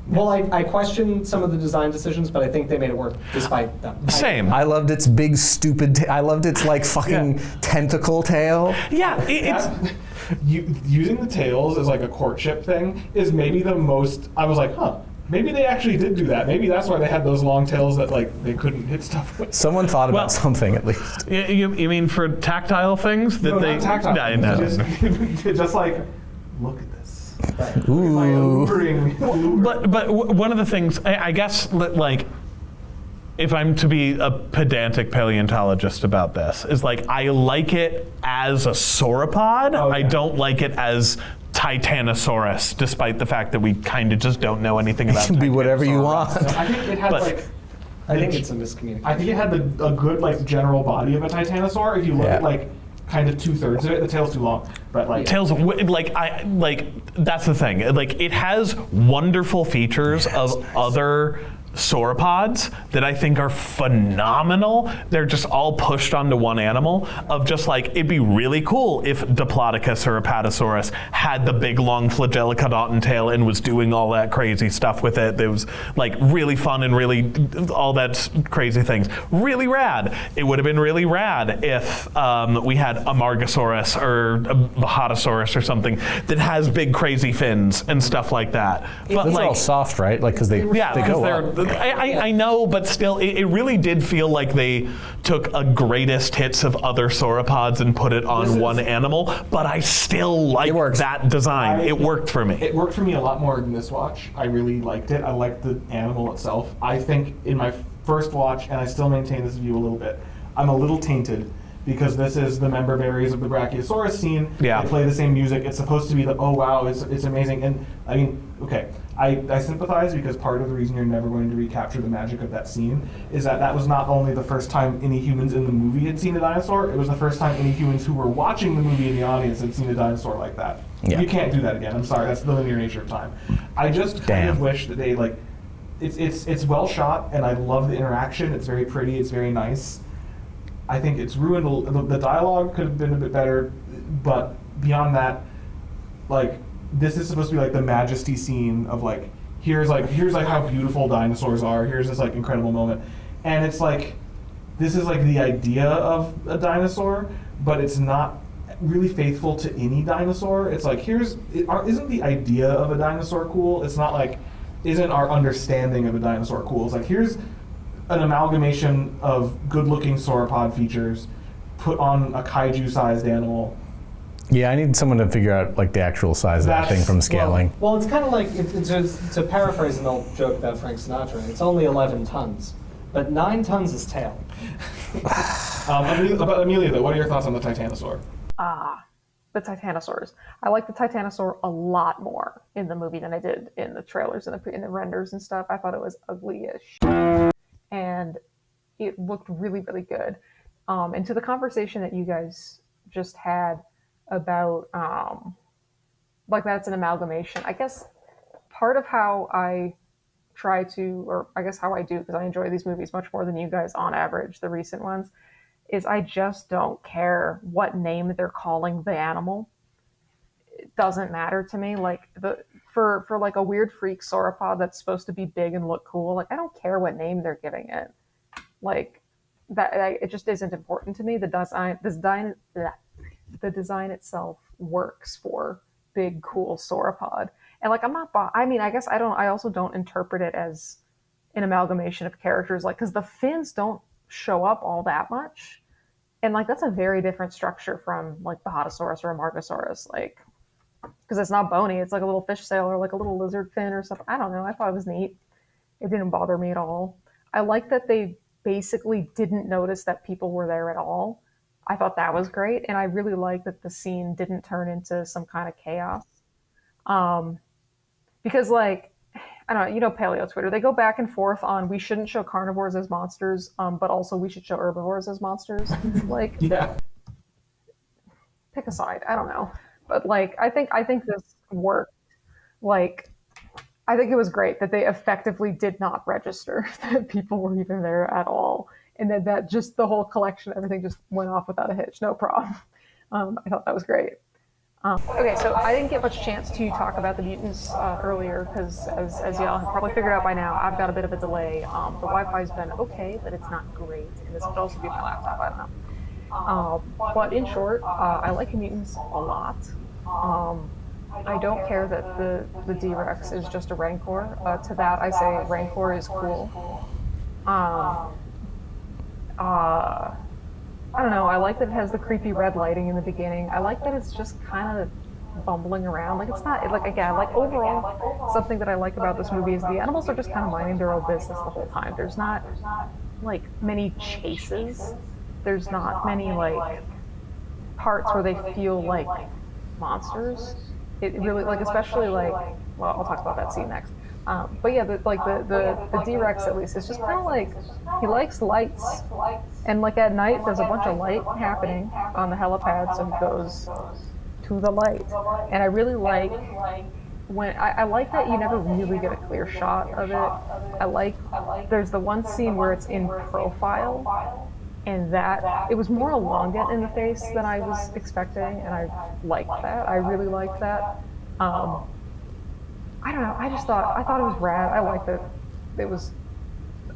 Well, I questioned some of the design decisions, but I think they made it work despite them. Same. I loved its big stupid. I loved its like fucking tentacle tail. Yeah, it's Using the tails as like a courtship thing is maybe the most. I was like, huh. Maybe they actually did do that. Maybe that's why they had those long tails that like they couldn't hit stuff with. Someone thought about something at least. You mean for tactile things that No, they? not tactile. No. Just like, look at this. Ooh. But one of the things I guess like, if I'm to be a pedantic paleontologist about this, is like I like it as a sauropod. Oh, yeah. I don't like it as titanosaurus, despite the fact that we kind of just don't know anything about. It can be whatever you want. No, I think it had I think it's a miscommunication. I think it had a good like general body of a titanosaur. If you look at like kind of 2/3 of it, the tail's too long. But like Tails, that's the thing. Like it has wonderful features of other sauropods that I think are phenomenal. They're just all pushed onto one animal of just like, it'd be really cool if Diplodocus or Apatosaurus had the big long flagellocodontan tail and was doing all that crazy stuff with it. It was like really fun and really all that crazy things. Really rad. It would have been really rad if we had a Margosaurus or a Bahatosaurus or something that has big crazy fins and stuff like that. But Those like, are all soft, right? Like, because they go up. I know, but still, it really did feel like they took a greatest hits of other sauropods and put it on one animal, but I still like that design. It worked for me. It worked for me a lot more than this watch. I really liked it. I liked the animal itself. I think in my first watch, and I still maintain this view a little bit, I'm a little tainted because this is the member berries of the Brachiosaurus scene. Yeah. They play the same music. It's supposed to be the, oh wow, it's amazing. And I mean, okay, I sympathize because part of the reason you're never going to recapture the magic of that scene is that was not only the first time any humans in the movie had seen a dinosaur, it was the first time any humans who were watching the movie in the audience had seen a dinosaur like that. Yeah. You can't do that again. I'm sorry, that's the linear nature of time. I just kind of wish that they like, it's well shot and I love the interaction. It's very pretty, it's very nice. I think it's ruined, the dialogue could have been a bit better, but beyond that, like, this is supposed to be like the majesty scene of like, here's how beautiful dinosaurs are, here's this like incredible moment. And it's like, this is like the idea of a dinosaur, but it's not really faithful to any dinosaur. It's like, isn't the idea of a dinosaur cool? It's not like, isn't our understanding of a dinosaur cool? It's like, here's an amalgamation of good-looking sauropod features put on a kaiju-sized animal. Yeah, I need someone to figure out like the actual size of that thing from scaling. Well, it's kind of like, to paraphrase an old joke about Frank Sinatra, it's only 11 tons, but 9 tons is tail. About Amelia, though, what are your thoughts on the Titanosaur? The Titanosaurs. I like the Titanosaur a lot more in the movie than I did in the trailers and in the renders and stuff. I thought it was ugly as shit. And it looked really, really good. And to the conversation that you guys just had about, like that's an amalgamation. I guess part of how I try to, or I guess how I do, because I enjoy these movies much more than you guys on average, the recent ones, is I just don't care what name they're calling the animal. It doesn't matter to me. Like for like a weird freak sauropod that's supposed to be big and look cool, like I don't care what name they're giving it. Like that, it just isn't important to me. The design itself works for big cool sauropod, and like I'm not. I mean, I guess I don't. I also don't interpret it as an amalgamation of characters, like because the fins don't show up all that much, and like that's a very different structure from like the Bahatosaurus or a Margosaurus, like because it's not bony. It's like a little fish sail or like a little lizard fin or something. I don't know. I thought it was neat. It didn't bother me at all. I like that they basically didn't notice that people were there at all. I thought that was great, and I really like that the scene didn't turn into some kind of chaos. Because like, I don't know, you know, Paleo Twitter, they go back and forth on we shouldn't show carnivores as monsters, but also we should show herbivores as monsters. Like, Yeah. pick a side. I don't know, but like, I think this worked. Like, I think it was great that they effectively did not register that people were even there at all, and that just the whole collection, everything just went off without a hitch, no problem. I thought that was great. Okay, so I didn't get much chance to talk about the mutants earlier because, as y'all have probably figured out by now, I've got a bit of a delay. The Wi-Fi's been okay, but it's not great, and this could also be my laptop. I don't know. But in short, I like the mutants a lot. I don't care that the D-Rex is just a Rancor. To that, I say Rancor is cool. I don't know. I like that it has the creepy red lighting in the beginning. I like that it's just kind of bumbling around. Like it's not like again like overall something that I like about this movie is the animals are just kind of minding their own business the whole time. There's not like many chases. There's not many like parts where they feel like monsters. It really like especially like well I'll talk about that scene next. But yeah, the D-Rex at least is just kind of like he likes lights, and like at night there's a bunch of light happening on the helipad, so he goes to the light. And I really like when I like that you never really get a clear shot of it. I like there's the one scene where it's in profile, and that it was more elongate in the face than I was expecting, and I liked that. I really liked that. I don't know. I thought it was rad. I liked it. It was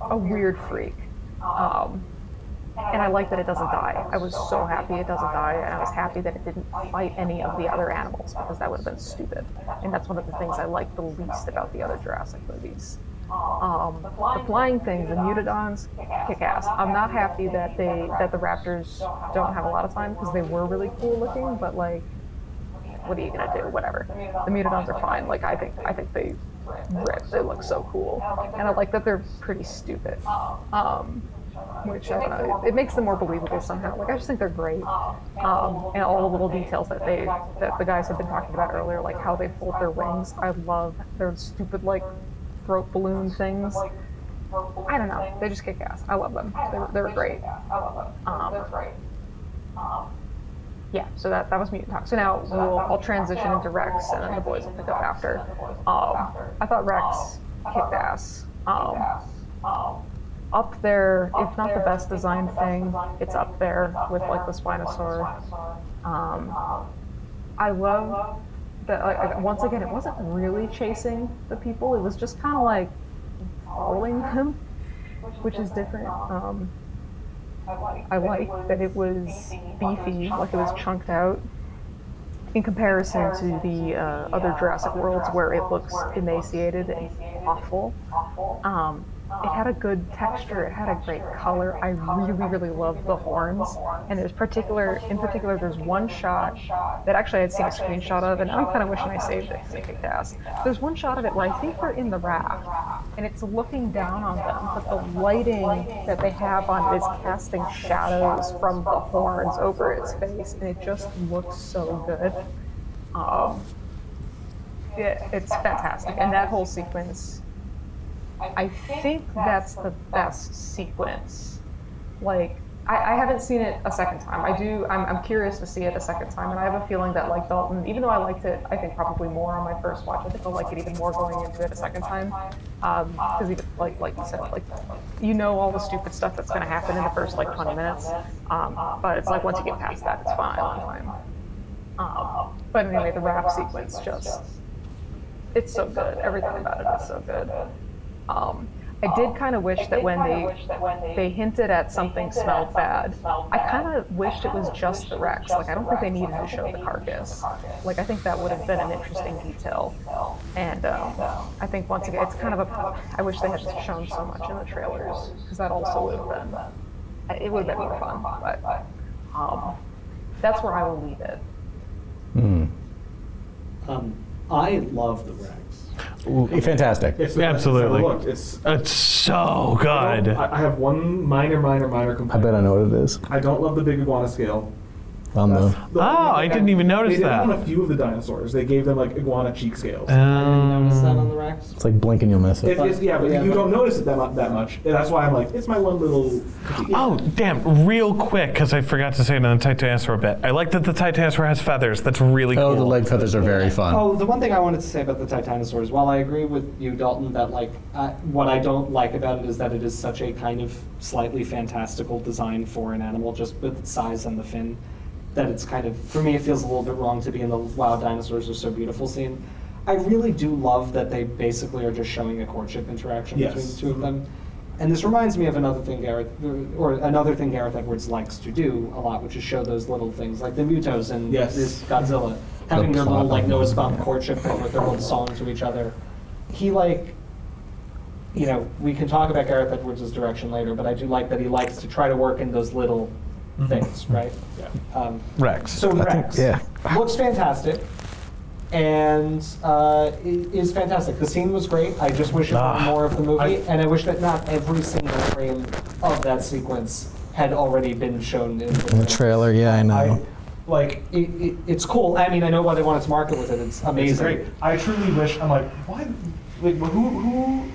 a weird freak, and I like that it doesn't die. I was so happy it doesn't die, and I was happy that it didn't fight any of the other animals because that would have been stupid. And that's one of the things I like the least about the other Jurassic movies. The flying things, the mutodons, kick ass. I'm not happy that the raptors don't have a lot of time because they were really cool looking, but like. What are you gonna do? Whatever. The mutodons are fine. Like I think they rip. They look so cool, and I like that they're pretty stupid. Which I don't know. It makes them more believable somehow. Like I just think they're great, and all the little details that the guys have been talking about earlier, like how they fold their wings. I love their stupid like throat balloon things. I don't know. They just kick ass. I love them. They were great. Yeah, so that was mutant talk. So now I'll transition into Rex, and then the boys will pick up after. I thought Rex kicked ass. Up there, if not the best designed thing, it's up there with like the Spinosaur. I love that. Like, once again, it wasn't really chasing the people; it was just kind of like following them, which is different. I like that it was beefy, like it was chunked out, in comparison to the other Jurassic Worlds where it looks emaciated and awful. It had a good texture, it had a great color. I really, really loved the horns. And in particular, there's one shot that actually I had seen a screenshot of, and I'm kind of wishing I saved it because it kicked ass. There's one shot of it where I think they're in the raft, and it's looking down on them, but the lighting that they have on it is casting shadows from the horns over its face, and it just looks so good. It's fantastic, and that whole sequence, I think that's the best sequence. Like, I haven't seen it a second time. I'm curious to see it a second time, and I have a feeling that, like Dalton, even though I liked it, I think probably more on my first watch, I think I'll like it even more going into it a second time. Because even, like you said, like, you know all the stupid stuff that's going to happen in the first, like, 20 minutes. But it's like, once you get past that, it's fine. But anyway, the raft sequence it's so good. Everything about it is so good. I did kind of wish that when they hinted at something smelled bad, I kind of wished it was just the Rex. Like, I don't think they needed to show the carcass. Like, I think that would have been an interesting detail. And I think, once again, it's kind of I wish they had shown so much in the trailers, because that also would have been, it would have been more fun. But that's where I will leave it. I love the Rex. Ooh, fantastic. Absolutely. It's so good. I have one minor complaint. I bet I know what it is. I don't love the big iguana scale. On the I didn't even notice they did that. on a few of the dinosaurs. They gave them like iguana cheek scales. I didn't notice that on the Rex. it's like blink and you'll miss it. Yeah, but you don't notice it that much. And that's why I'm like, it's my one little critique. Oh, damn, real quick, because I forgot to say it on the Titanosaur bit. I like that the Titanosaur has feathers. That's really cool. Oh, the leg feathers are very fun. Oh, the one thing I wanted to say about the Titanosaurs, while I agree with you, Dalton, that like what I don't like about it is that it is such a kind of slightly fantastical design for an animal, just with its size and the fin, that it's kind of, for me, it feels a little bit wrong to be in the "Wow, dinosaurs are so beautiful" scene. I really do love that they basically are just showing a courtship interaction between the two of them. And this reminds me of another thing Gareth Edwards likes to do a lot, which is show those little things, like the mutos and this Godzilla. having their little plot like of nose them, bump yeah. courtship thing with their little song to each other. He like, you know, we can talk about Gareth Edwards' direction later, but I do like that he likes to try to work in those little things, right? Yeah. Rex. So Rex looks fantastic and is fantastic. The scene was great. I just wish it were more of the movie, and I wish that not every single frame of that sequence had already been shown in The trailer, yeah, I know. It's cool. I mean, I know why they wanted to market with it. It's amazing. It's great. I truly wish. I'm like, why? Like, who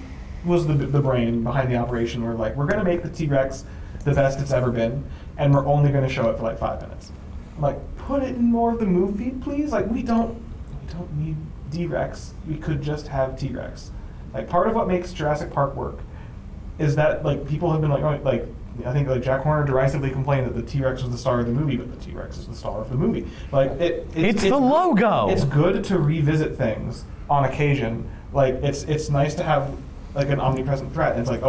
was the brain behind the operation? Where like, we're gonna make the T-Rex the best it's ever been, and we're only gonna show it for like 5 minutes. I'm like, put it in more of the movie, please. Like, we don't need D-Rex. We could just have T-Rex. Like, part of what makes Jurassic Park work is that like people have been like, oh, like. I think like Jack Horner derisively complained that the T-Rex was the star of the movie, but the T-Rex is the star of the movie. Like It's the logo. It's good to revisit things on occasion. Like it's nice to have like an omnipresent threat. And it's like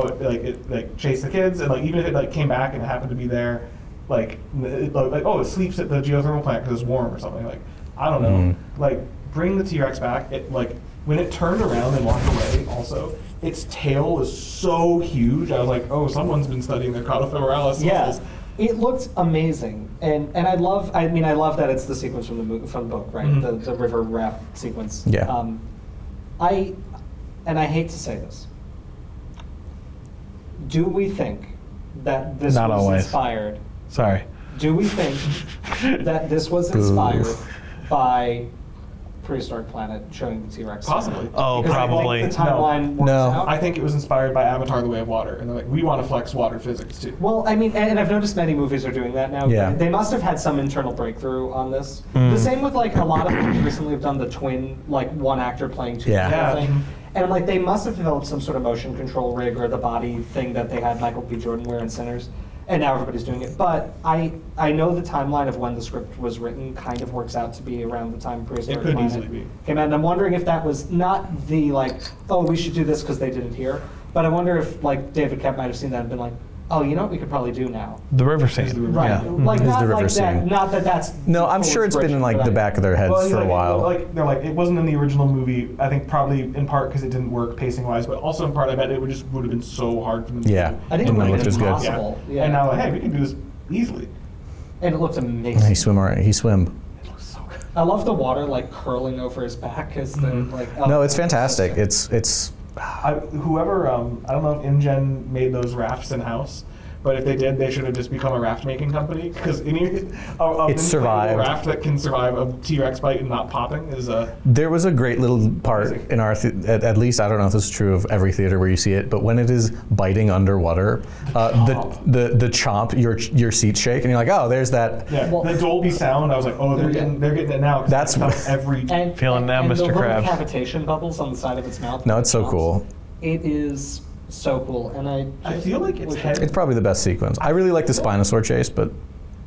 it chased the kids, and like even if it like came back and it happened to be there, it sleeps at the geothermal plant because it's warm or something. Like I don't know. Like bring the T-Rex back. It like when it turned around and walked away. Also. Its tail was so huge. I was like, oh, someone's been studying their caudifemoralis. Yeah, it looked amazing, and I love that it's the sequence from the book, right? The river raft sequence. Yeah. I hate to say this. Do we think that this Not was always. inspired? Sorry. Do we think that this was inspired by Prehistoric Planet showing the T-Rex? Possibly. Oh, Because probably. I think the timeline works No. out. I think it was inspired by Avatar: The Way of Water, and they're like, we want to flex water physics too. Well, I mean, and I've noticed many movies are doing that now. Yeah. They must have had some internal breakthrough on this. The same with like a lot of movies recently have done the twin, like one actor playing two Yeah. people thing. And I'm like, they must have developed some sort of motion control rig or the body thing that they had Michael B. Jordan wear in Sinners. And now everybody's doing it. But I know the timeline of when the script was written kind of works out to be around the time Prehistoric It could Planet easily be. came out. And I'm wondering if that was not the like, oh, we should do this because they did it here. But I wonder if like David Koepp might have seen that and been like, oh, you know what we could probably do now. The river scene. Right. Yeah. Like Is not the river like that. scene. Not that that's No, I'm full sure it's been in inspiration, like but the I- back of their heads for a while. They're like, it wasn't in the original movie. I think probably in part because it didn't work pacing wise, but also in part I bet it would have been so hard for them. Yeah. I think it Didn't would look have as been good. impossible. Yeah. And now like, hey, we can do this easily. And it looks amazing. He swim alright. He swim. It looks so good. I love the water like curling over his back as the like. Oh, No, it's fantastic. It's Whoever I don't know if InGen made those rafts in house, but if they did, they should have just become a raft making company because a survived. raft that can survive a T-Rex bite and not popping is a. There was a great little part in our, at least I don't know if this is true of every theater where you see it, but when it is biting underwater, the chomp, your seats shake, and you're like, oh, there's that. Yeah, Well- the Dolby sound. I was like, oh, they're getting it now. 'cause That's- felt every. And, Feeling that, and Mr. the little Krabs. cavitation bubbles on the side of its mouth. No, it's so cool. It is so cool, and I feel like its head. It's probably the best sequence. I really like the Spinosaur chase, but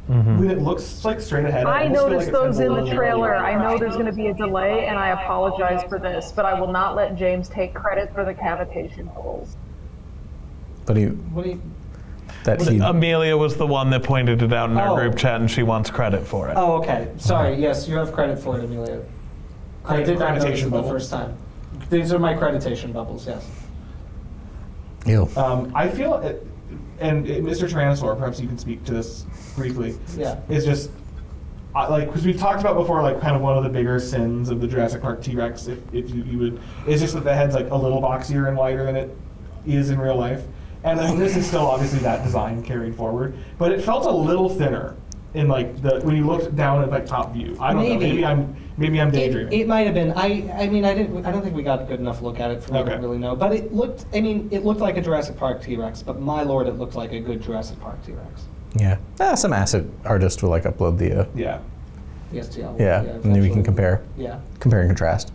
When it looks like straight ahead. I almost feel noticed like its those head's a in the little trailer. early. I know there's going to be a delay, and I apologize for this, but I will not let James take credit for the cavitation bubbles. but he What do you? Amelia was the one that pointed it out in our Oh. group chat, and she wants credit for it. Oh, okay. Sorry. Yes, you have credit for it, Amelia. I did not notice Accreditation it the bubble. first time. These are my accreditation bubbles. Yes. ew. I feel, and Mr. Tyrannosaur, perhaps you can speak to this briefly. Yeah. Is just like because we've talked about before, like kind of one of the bigger sins of the Jurassic Park T-Rex, if you would, is just that the head's like a little boxier and wider than it is in real life. And I mean, this is still obviously that design carried forward, but it felt a little thinner in like when you looked down at like top view. I don't know. Maybe I'm daydreaming. It might have been. I mean, I don't think we got a good enough look at it for me to Okay. really know. But it looked. I mean, it looked like a Jurassic Park T-Rex. But my lord, it looked like a good Jurassic Park T-Rex. Yeah. Some asset artist will like upload the. Yeah. The STL. Yeah, and then we eventually. can compare and contrast.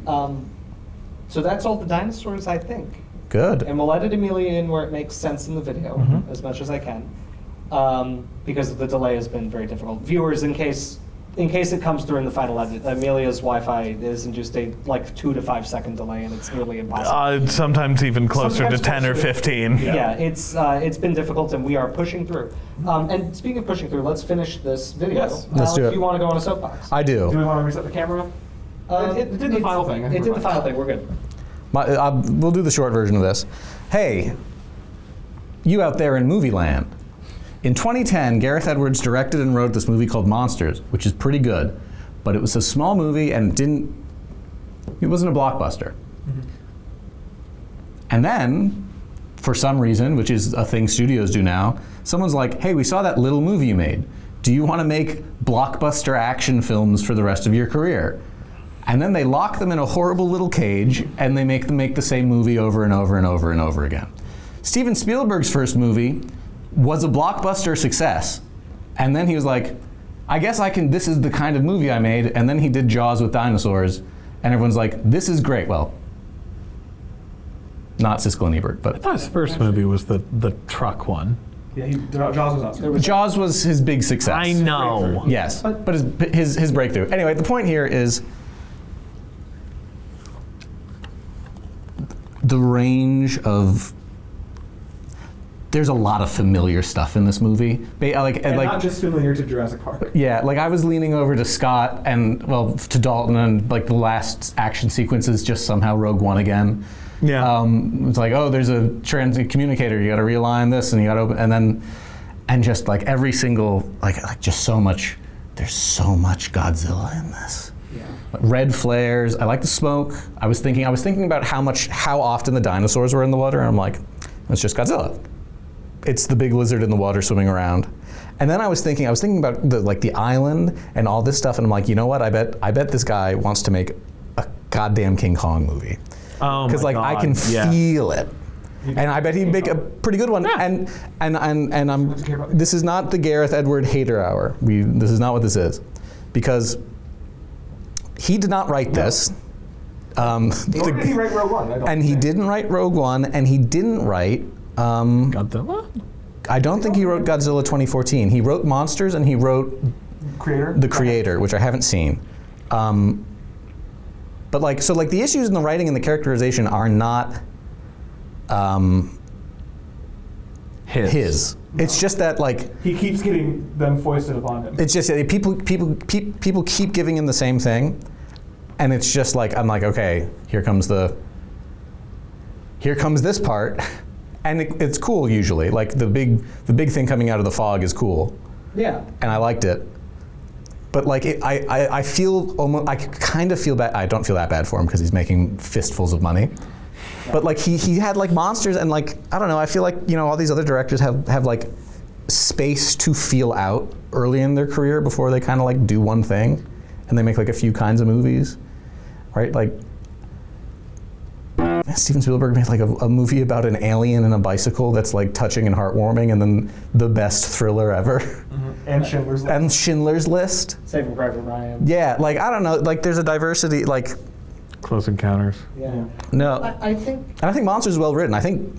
So that's all the dinosaurs, I think. Good. And we'll edit Amelia in where it makes sense in the video as much as I can, because the delay has been very difficult. Viewers, in case it comes through in the final edit, Amelia's Wi-Fi is induced a like 2 to 5 second delay, and it's nearly impossible. Sometimes even closer Sometimes to 10 or closer to- 15. Yeah, it's been difficult, and we are pushing through. And speaking of pushing through, let's finish this video. Yes. Let's do it. Do you want to go on a soapbox? I Do we do. want to reset the camera? It did the final thing. I think It did we're the fine. final thing. We're good. We'll do the short version of this. Hey, you out there in movie land. In 2010, Gareth Edwards directed and wrote this movie called Monsters, which is pretty good, but it was a small movie and it wasn't a blockbuster. And then, for some reason, which is a thing studios do now, someone's like, hey, we saw that little movie you made. Do you want to make blockbuster action films for the rest of your career? And then they lock them in a horrible little cage and they make them make the same movie over and over and over and over again. Steven Spielberg's first movie was a blockbuster success. And then he was like, I guess this is the kind of movie I made. And then he did Jaws with dinosaurs. And everyone's like, this is great. Well, not Siskel and Ebert, I but thought his first movie was the truck one. Yeah, Jaws was awesome. Jaws was his big success. I know. Yes, but his breakthrough. Anyway, the point here is the range of. There's a lot of familiar stuff in this movie. And not just familiar to Jurassic Park. Yeah, like I was leaning over to Scott to Dalton, and like the last action sequence is just somehow Rogue One again. Yeah. It's like, oh, there's a transit communicator. You got to realign this, and you got to open, and just like every single like just so much. There's so much Godzilla in this. Yeah. Red flares. I like the smoke. I was thinking about how often the dinosaurs were in the water, and I'm like, it's just Godzilla. It's the big lizard in the water swimming around. And then I was thinking about the island and all this stuff, and I'm like, you know what? I bet this guy wants to make a goddamn King Kong movie. Oh Because my I God, can yes. feel it. And I bet he'd make a pretty good one. Yeah. And this is not the Gareth Edward hater hour. This is not what this is. Because he did not write this. Nor did he write Rogue One. And he didn't write Rogue One, and he didn't write Godzilla? I don't think he wrote Godzilla 2014. He wrote Monsters, and he wrote The Creator, which I haven't seen. But the issues in the writing and the characterization are not his. No. It's just that he keeps getting them foisted upon him. it's just that people keep giving him the same thing, and it's just like I'm like, okay, here comes this part, and it's cool usually. Like the big thing coming out of the fog is cool. Yeah. And I liked it. But I kind of feel bad. I don't feel that bad for him because he's making fistfuls of money. But he had monsters, and I don't know. I feel like all these other directors have space to feel out early in their career before they kind of do one thing, and they make a few kinds of movies, right? Steven Spielberg made a movie about an alien and a bicycle that's touching and heartwarming, and then the best thriller ever. Mm-hmm. And Schindler's List. And Schindler's List. Saving Private Ryan. Yeah, I don't know. There's a diversity. Close Encounters. Yeah. No. I think. And I think Monsters is well written. I think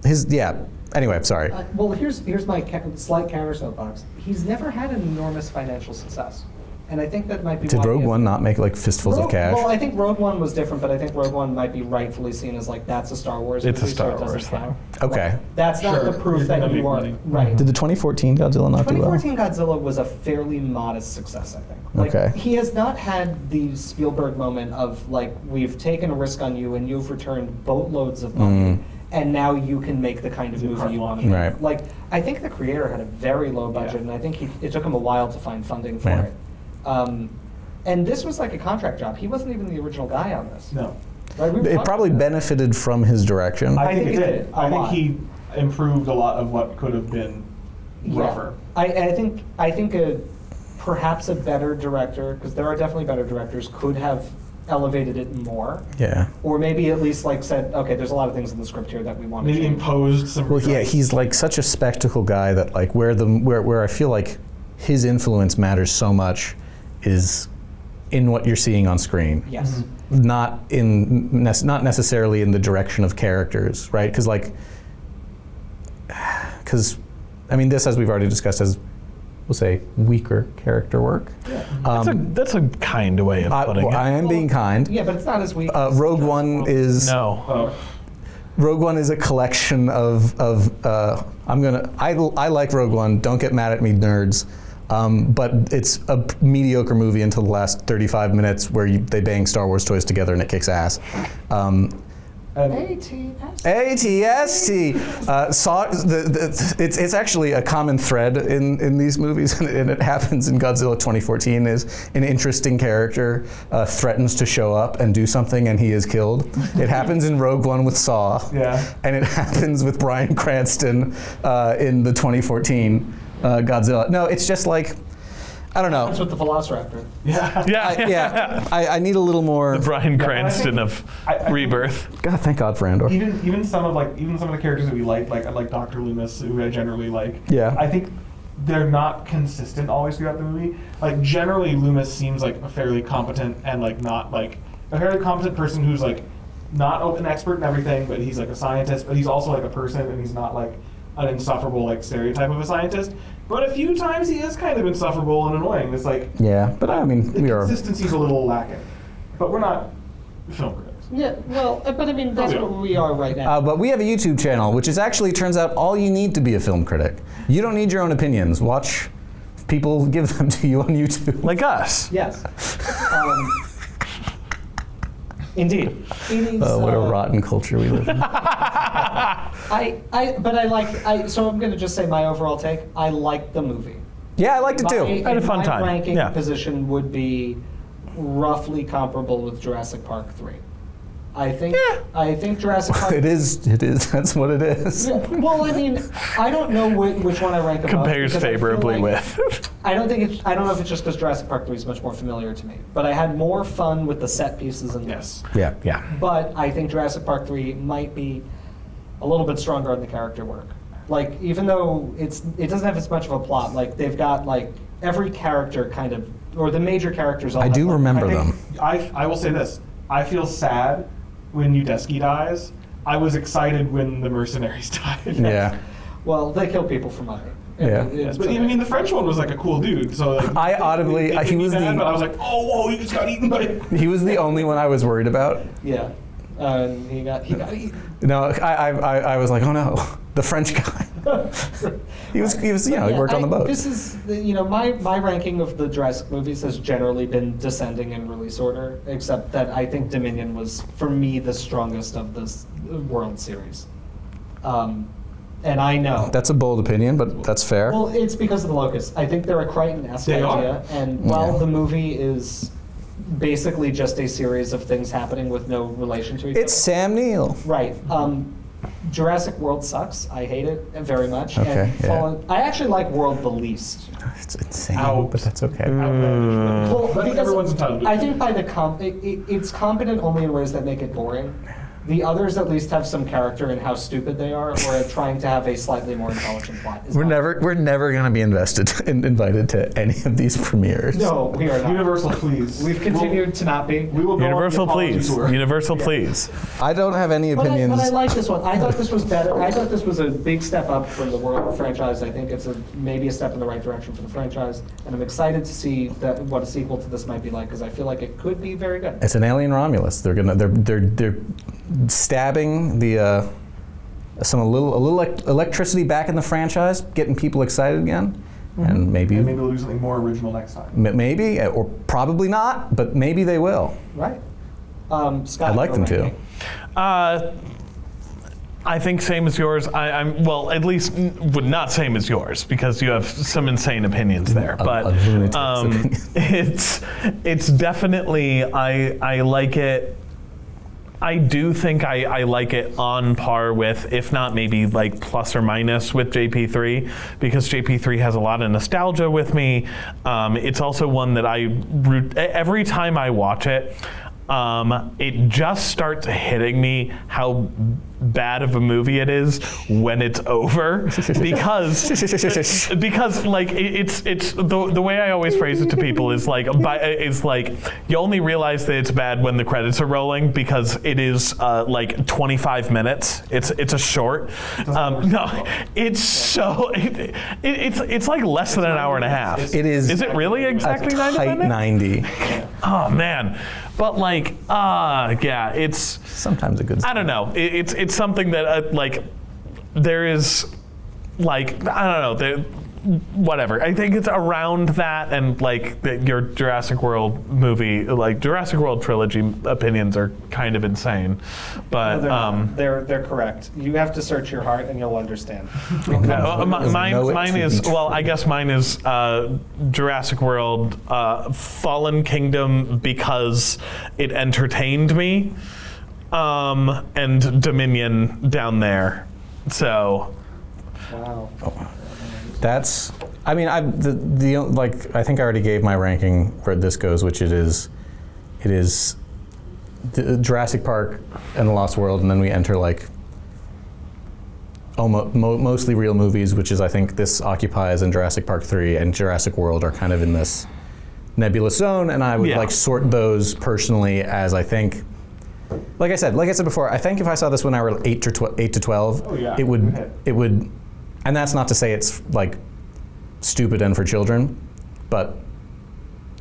his. Yeah. Anyway, sorry. Well, here's my slight counter soapbox. He's never had an enormous financial success, and I think that might be. Did why Rogue One not make fistfuls of cash? Well, I think Rogue One was different, but I think Rogue One might be rightfully seen as that's a Star Wars. It's a movie, Star so it doesn't Wars count. Okay. That's not Sure. the proof He's that gonna you make are money. right. Did the 2014 Godzilla not do well? 2014 Godzilla was a fairly modest success, I think. Okay. He has not had the Spielberg moment of we've taken a risk on you and you've returned boatloads of money, and now you can make the kind of movie you want to make. Right. I think The Creator had a very low budget, and I think it took him a while to find funding for Yeah. it. And this was a contract job. He wasn't even the original guy on this. No. Right? We were It talking probably about that. benefited from his direction. I think think it it did. did, a I think lot. he improved a lot of what could have been rougher. I think perhaps a better director, because there are definitely better directors, could have elevated it more, Yeah. or maybe at least said, okay, there's a lot of things in the script here that we want to Maybe change. imposed some. Well, yeah, he's such a spectacle guy that where I feel his influence matters so much is in what you're seeing on screen. Yes. Not necessarily in the direction of characters, right? Because this, as we've already discussed, has, we'll say, weaker character work. That's a kind way of putting I it. am being kind. Yeah, but it's not as weak. Rogue One is No. Rogue One is a collection of I like Rogue One. Don't get mad at me, nerds. But it's a mediocre movie until the last 35 minutes where they bang Star Wars toys together and it kicks ass. ATST. It's actually a common thread in these movies, and it happens in Godzilla 2014. Is an interesting character threatens to show up and do something, and he is killed. It happens in Rogue One with Saw, and it happens with Bryan Cranston in the 2014 Godzilla. No, it's just like, I don't know. That's with the Velociraptor. I need a little more. The Bryan Cranston of Rebirth. God, thank God for Andor. Even some of the characters that we like I like Dr. Loomis, who I generally like. Yeah. I think they're not consistent always throughout the movie. Like generally, Loomis seems like a fairly competent and like not like a fairly competent person who's like not an expert in everything, but he's like a scientist, but he's also like a person, and he's not like an insufferable like stereotype of a scientist. But a few times he is kind of insufferable and annoying. It's like, yeah, but I mean, the consistency's a little lacking. But we're not film critics. Yeah, well, but I mean, that's what we are right now. But we have a YouTube channel, which is actually, turns out, all you need to be a film critic. You don't need your own opinions. Watch people give them to you on YouTube. Like us. Yes. Indeed. It is, What a rotten culture we live in. So I'm going to just say my overall take. I liked the movie. Yeah, I liked it too. I had a fun time. My ranking Yeah. position would be roughly comparable with Jurassic Park 3. I think Jurassic Park. It is. That's what it is. Yeah, well, I mean, I don't know which one I rank above. Compares because I feel favorably like- with. I don't know if it's just because Jurassic Park 3 is much more familiar to me, but I had more fun with the set pieces in this. Yeah. Yeah. But I think Jurassic Park 3 might be a little bit stronger on the character work. Like, even though it doesn't have as much of a plot, like they've got like every character kind of, or the major characters all I have, do like, remember I think- them. I will say this. I feel sad when Udesky dies. I was excited when the mercenaries died. Yeah. Well, they kill people for money. Yeah. It's But I mean, the French one was like a cool dude. So like, I audibly, it he made me was mad, but I was the like, oh, whoa, he just got eaten by. he was the only one I was worried about. Yeah. He got eaten. No, I was like, oh no, the French guy. he was he worked on the boat. This is, my ranking of the Jurassic movies has generally been descending in release order, except that I think Dominion was, for me, the strongest of this World Series. And I know. That's a bold opinion, but that's fair. Well, it's because of the locusts. I think they're a Crichton-esque They idea, are. and while Yeah. the movie is basically just a series of things happening with no relation to each It's other. Sam Neill. Right. Jurassic World sucks. I hate it very much. Okay, And yeah. I actually like World the least. It's insane, Ouch. but that's okay. Well, But because everyone's entitled to I it. think by it's competent only in ways that make it boring. The others at least have some character in how stupid they are, or trying to have a slightly more intelligent plot. Is We're not- never going to be invited to any of these premieres. No, we are not. Universal, please. We've continued to not be. We will go Universal, on the apology please. tour. Universal, please. I don't have any opinions. But I like this one. I thought this was better. I thought this was a big step up from the World franchise. I think it's maybe a step in the right direction for the franchise, and I'm excited to see what a sequel to this might be like, because I feel like it could be very good. It's an alien Romulus. They're stabbing the a little electricity back in the franchise, getting people excited again, and maybe And maybe we'll do something more original next time. maybe or probably not, but maybe they will. Right. Scott, I'd like your them to. ranking. I think same as yours. I'm well, at least would not same as yours, because you have some insane opinions there. But lunatic's opinion. it's definitely I like it. I do think I like it on par with, if not maybe like plus or minus with JP3, because JP3 has a lot of nostalgia with me. It's also one that every time I watch it, it just starts hitting me how bad of a movie it is when it's over, because like it's the way I always phrase it to people is like you only realize that it's bad when the credits are rolling, because it is like 25 minutes. It's a short. No, it's so it's like less than an hour and a half. It is. Is it really exactly a 90 tight minutes? 90. Oh man, but like yeah, it's. Sometimes a good. I don't know. It's something that like there is like I don't know. whatever. I think it's around that, and like your Jurassic World movie, like Jurassic World trilogy opinions are kind of insane. But they're correct. You have to search your heart and you'll understand. Mine is, well, I guess mine is Jurassic World Fallen Kingdom because it entertained me, and Dominion down there. So. Wow. That's. I mean, I think I already gave my ranking where this goes, which it is Jurassic Park and The Lost World, and then we enter like almost mostly real movies, which is I think this occupies, and Jurassic Park 3 and Jurassic World are kind of in this nebulous zone, and I would like sort those personally as I think. Like I said before, I think if I saw this when I were 8 to 12, it would, and that's not to say it's like stupid and for children, but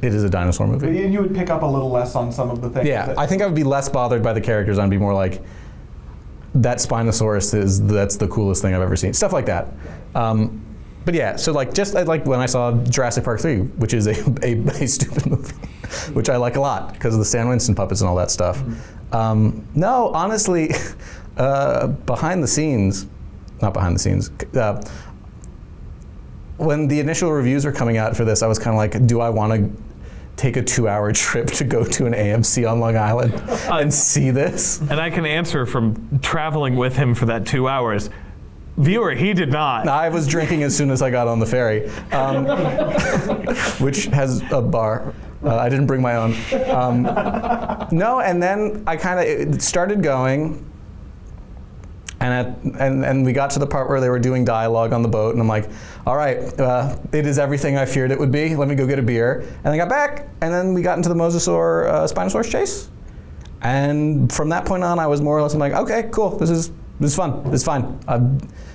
it is a dinosaur movie. And you would pick up a little less on some of the things. Yeah, I think I would be less bothered by the characters. I'd be more like, that spinosaurus that's the coolest thing I've ever seen. Stuff like that. But yeah, so like just like when I saw Jurassic Park 3, which is a stupid movie, which I like a lot because of the Stan Winston puppets and all that stuff. No, honestly, behind the scenes, when the initial reviews were coming out for this, I was kind of like, do I want to take a 2-hour trip to go to an AMC on Long Island and see this? And I can answer from traveling with him for that 2 hours. Viewer, he did not. I was drinking as soon as I got on the ferry, which has a bar. I didn't bring my own. No, and then it started going, and we got to the part where they were doing dialogue on the boat, and I'm like, all right, it is everything I feared it would be. Let me go get a beer. And I got back, and then we got into the Mosasaur Spinosaurus chase. And from that point on, I was more or less like, okay, cool, this is fun. It's fine.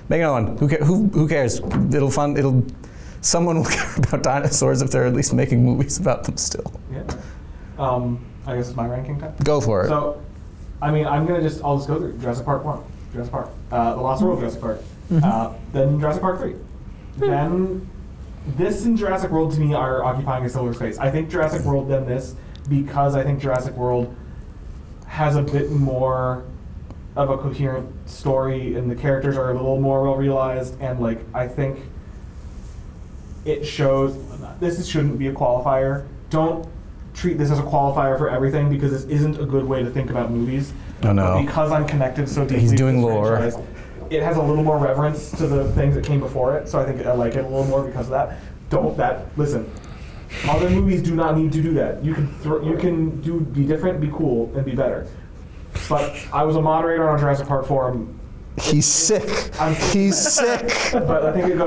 Make another one. Who cares? Someone will care about dinosaurs if they're at least making movies about them still. Yeah. I guess it's my ranking time. Go for it. So, I mean, I'll just go through Jurassic Park 1, Jurassic Park, The Lost World, Jurassic Park, then Jurassic Park 3. Then this and Jurassic World to me are occupying a similar space. I think Jurassic World then this because I think Jurassic World has a bit more of a coherent story and the characters are a little more well realized, and like I think it shows this shouldn't be a qualifier. Don't treat this as a qualifier for everything because this isn't a good way to think about movies. Oh no. But because I'm connected so deeply He's doing to this lore. franchise, it has a little more reverence to the things that came before it, so I think I like it a little more because of that. Listen, other movies do not need to do that. You can be different, be cool, and be better. But I was a moderator on Jurassic Park forum. He's sick. He's sick. But I think it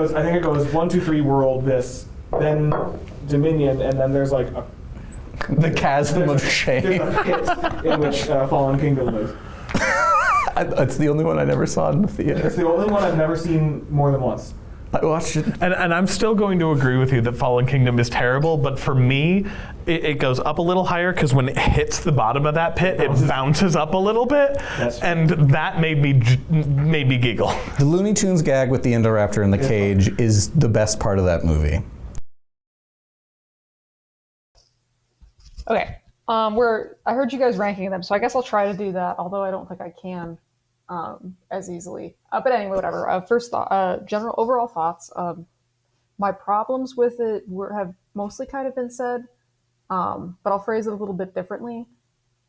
goes 1, 2, 3 world, this, then Dominion, and then there's like the chasm of shame. There's a pit in which Fallen Kingdom lives. It's the only one I never saw in the theater. It's the only one I've never seen more than once. I watched it. And I'm still going to agree with you that Fallen Kingdom is terrible, but for me, it goes up a little higher because when it hits the bottom of that pit, it bounces up a little bit, and that made me giggle. The Looney Tunes gag with the Indoraptor in the cage is the best part of that movie. Okay. I heard you guys ranking them, so I guess I'll try to do that, although I don't think I can as easily. But anyway, whatever. First thought, general overall thoughts. My problems with it have mostly kind of been said, but I'll phrase it a little bit differently.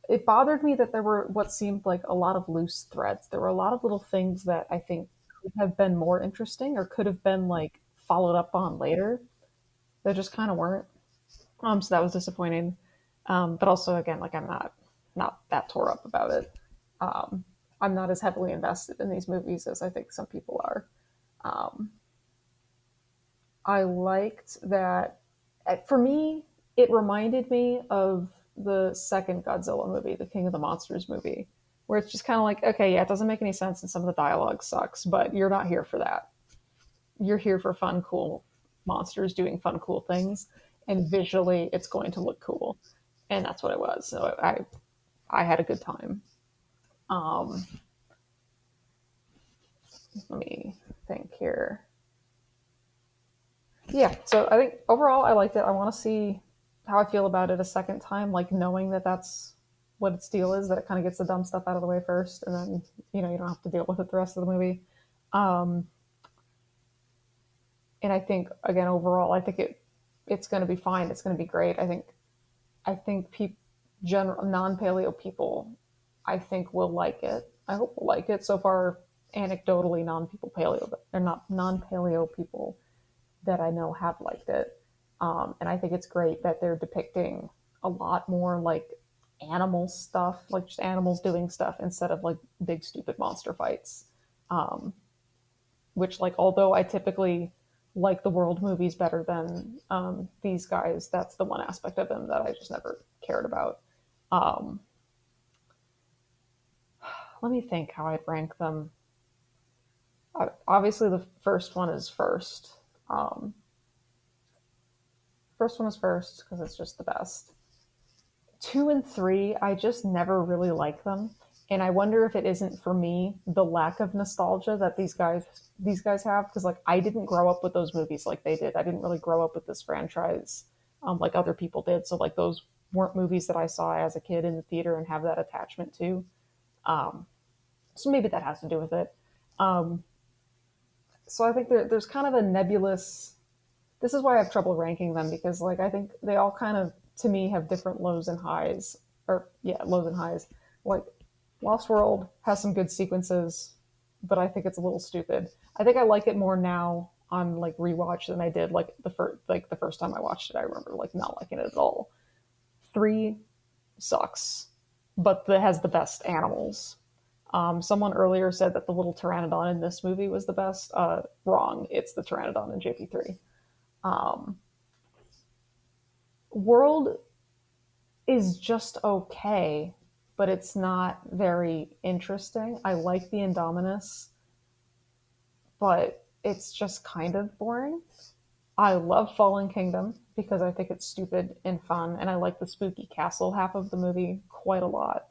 It bothered me that there were what seemed like a lot of loose threads. There were a lot of little things that I think could have been more interesting or could have been like followed up on later. They just kind of weren't. So that was disappointing. But also, again, like I'm not that tore up about it. I'm not as heavily invested in these movies as I think some people are. I liked that. For me, it reminded me of the second Godzilla movie, the King of the Monsters movie, where it's just kind of like, okay, yeah, it doesn't make any sense and some of the dialogue sucks, but you're not here for that. You're here for fun, cool monsters doing fun, cool things, and visually it's going to look cool. And that's what it was. So I had a good time. Let me think here. Yeah, so I think overall I liked it. I want to see how I feel about it a second time, like knowing that that's what its deal is, that it kind of gets the dumb stuff out of the way first, and then you don't have to deal with it the rest of the movie. And I think again overall, I think it's going to be fine. It's going to be great. I think general non-paleo people, I think will like it. I hope will like it. So far, anecdotally, non-paleo people that I know have liked it. And I think it's great that they're depicting a lot more like animal stuff, like just animals doing stuff instead of like big stupid monster fights. Which like, although I typically like the world movies better than these guys, that's the one aspect of them that I just never cared about. Let me think how I'd rank them. Obviously the first one is first. First one is first because it's just the best. 2 and 3, I just never really like them, and I wonder if it isn't for me the lack of nostalgia that these guys have, because like I didn't grow up with those movies like they did. I didn't really grow up with this franchise like other people did. So like those weren't movies that I saw as a kid in the theater and have that attachment to. So maybe that has to do with it. So I think there's kind of a nebulous. This is why I have trouble ranking them, because like I think they all kind of, to me, have different lows and highs. Lows and highs. Like Lost World has some good sequences, but I think it's a little stupid. I think I like it more now on like rewatch than I did like the first time I watched it. I remember like not liking it at all. 3 sucks, but it has the best animals. Someone earlier said that the little pteranodon in this movie was the best. Wrong. It's the pteranodon in JP3. World is just okay, but it's not very interesting. I like the Indominus, but it's just kind of boring. I love Fallen Kingdom because I think it's stupid and fun, and I like the spooky castle half of the movie quite a lot.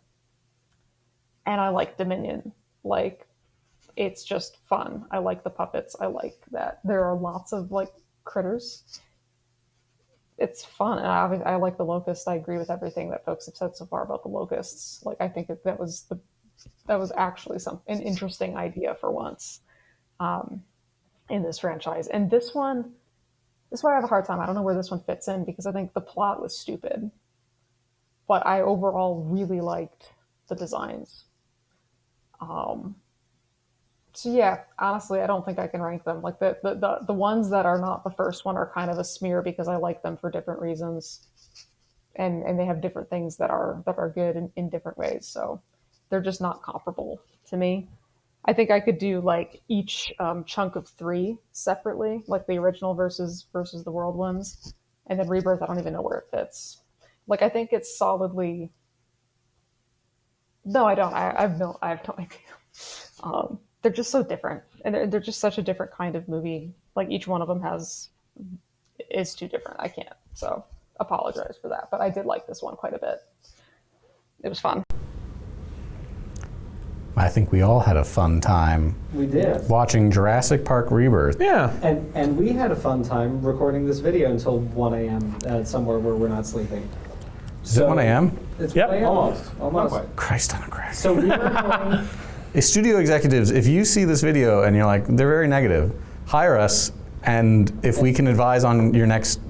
And I like Dominion. Like, it's just fun. I like the puppets. I like that there are lots of like critters. It's fun, and I like the locusts. I agree with everything that folks have said so far about the locusts. Like, I think that was actually an interesting idea for once in this franchise. And this is where I have a hard time. I don't know where this one fits in because I think the plot was stupid, but I overall really liked the designs. So yeah, honestly, I don't think I can rank them. Like the ones that are not the first one are kind of a smear because I like them for different reasons, and they have different things that are good in different ways. So they're just not comparable to me. I think I could do like each chunk of 3 separately, like the original versus the world ones, and then Rebirth. I don't even know where it fits. Like I think it's solidly. No, I don't. I have no idea. They're just so different, and they're just such a different kind of movie. Like each one of them is too different. I can't. So apologize for that, but I did like this one quite a bit. It was fun. I think we all had a fun time. We did. Watching Jurassic Park Rebirth. Yeah. And we had a fun time recording this video until 1 a.m. Somewhere where we're not sleeping. Is it 1 a.m.? It's Yep. 1 a.m. Almost. Almost. Not quite. Christ on a crack. So we were going. Studio executives, if you see this video and you're like, they're very negative, hire us, and if we can advise on your next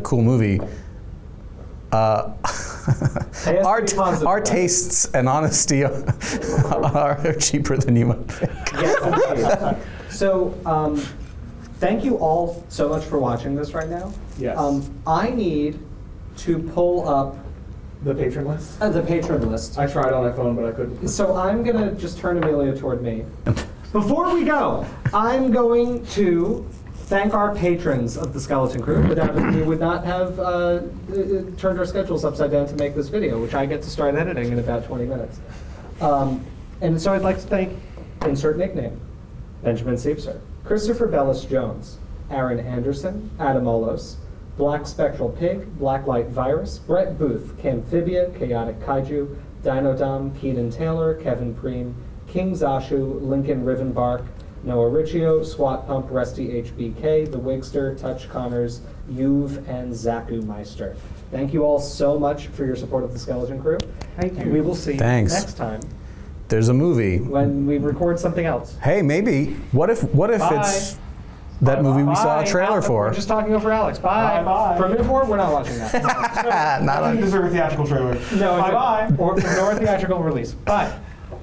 cool movie, our tastes and honesty are cheaper than you might think. Yes, indeed. So, thank you all so much for watching this right now. Yes. I need to pull up The patron list? the patron list. I tried on my phone, but I couldn't. So I'm going to just turn Amelia toward me. Before we go, I'm going to thank our patrons of the Skeleton Crew. Without whom we would not have turned our schedules upside down to make this video, which I get to start editing in about 20 minutes. And so I'd like to thank insert nickname, Benjamin Siebser, Christopher Bellis Jones, Aaron Anderson, Adam Olos, Black Spectral Pig, Blacklight Virus, Brett Booth, Camphibia, Chaotic Kaiju, Dinodom, Keaton Taylor, Kevin Preem, King Zashu, Lincoln Rivenbark, Noah Riccio, Swat Pump, Rusty HBK, The Wigster, Touch Connors, Juve, and Zaku Meister. Thank you all so much for your support of the Skeleton Crew. Thank you. And we will see Thanks. you next time There's a movie. when we record something else. Hey, maybe. What if Bye. it's that movie we saw a Bye. trailer Alex, for? We're just talking over Alex. Bye. Bye-bye. For Minute we're not watching that. Not I on. didn't deserve a theatrical trailer. No, Bye-bye. Or theatrical release. Bye.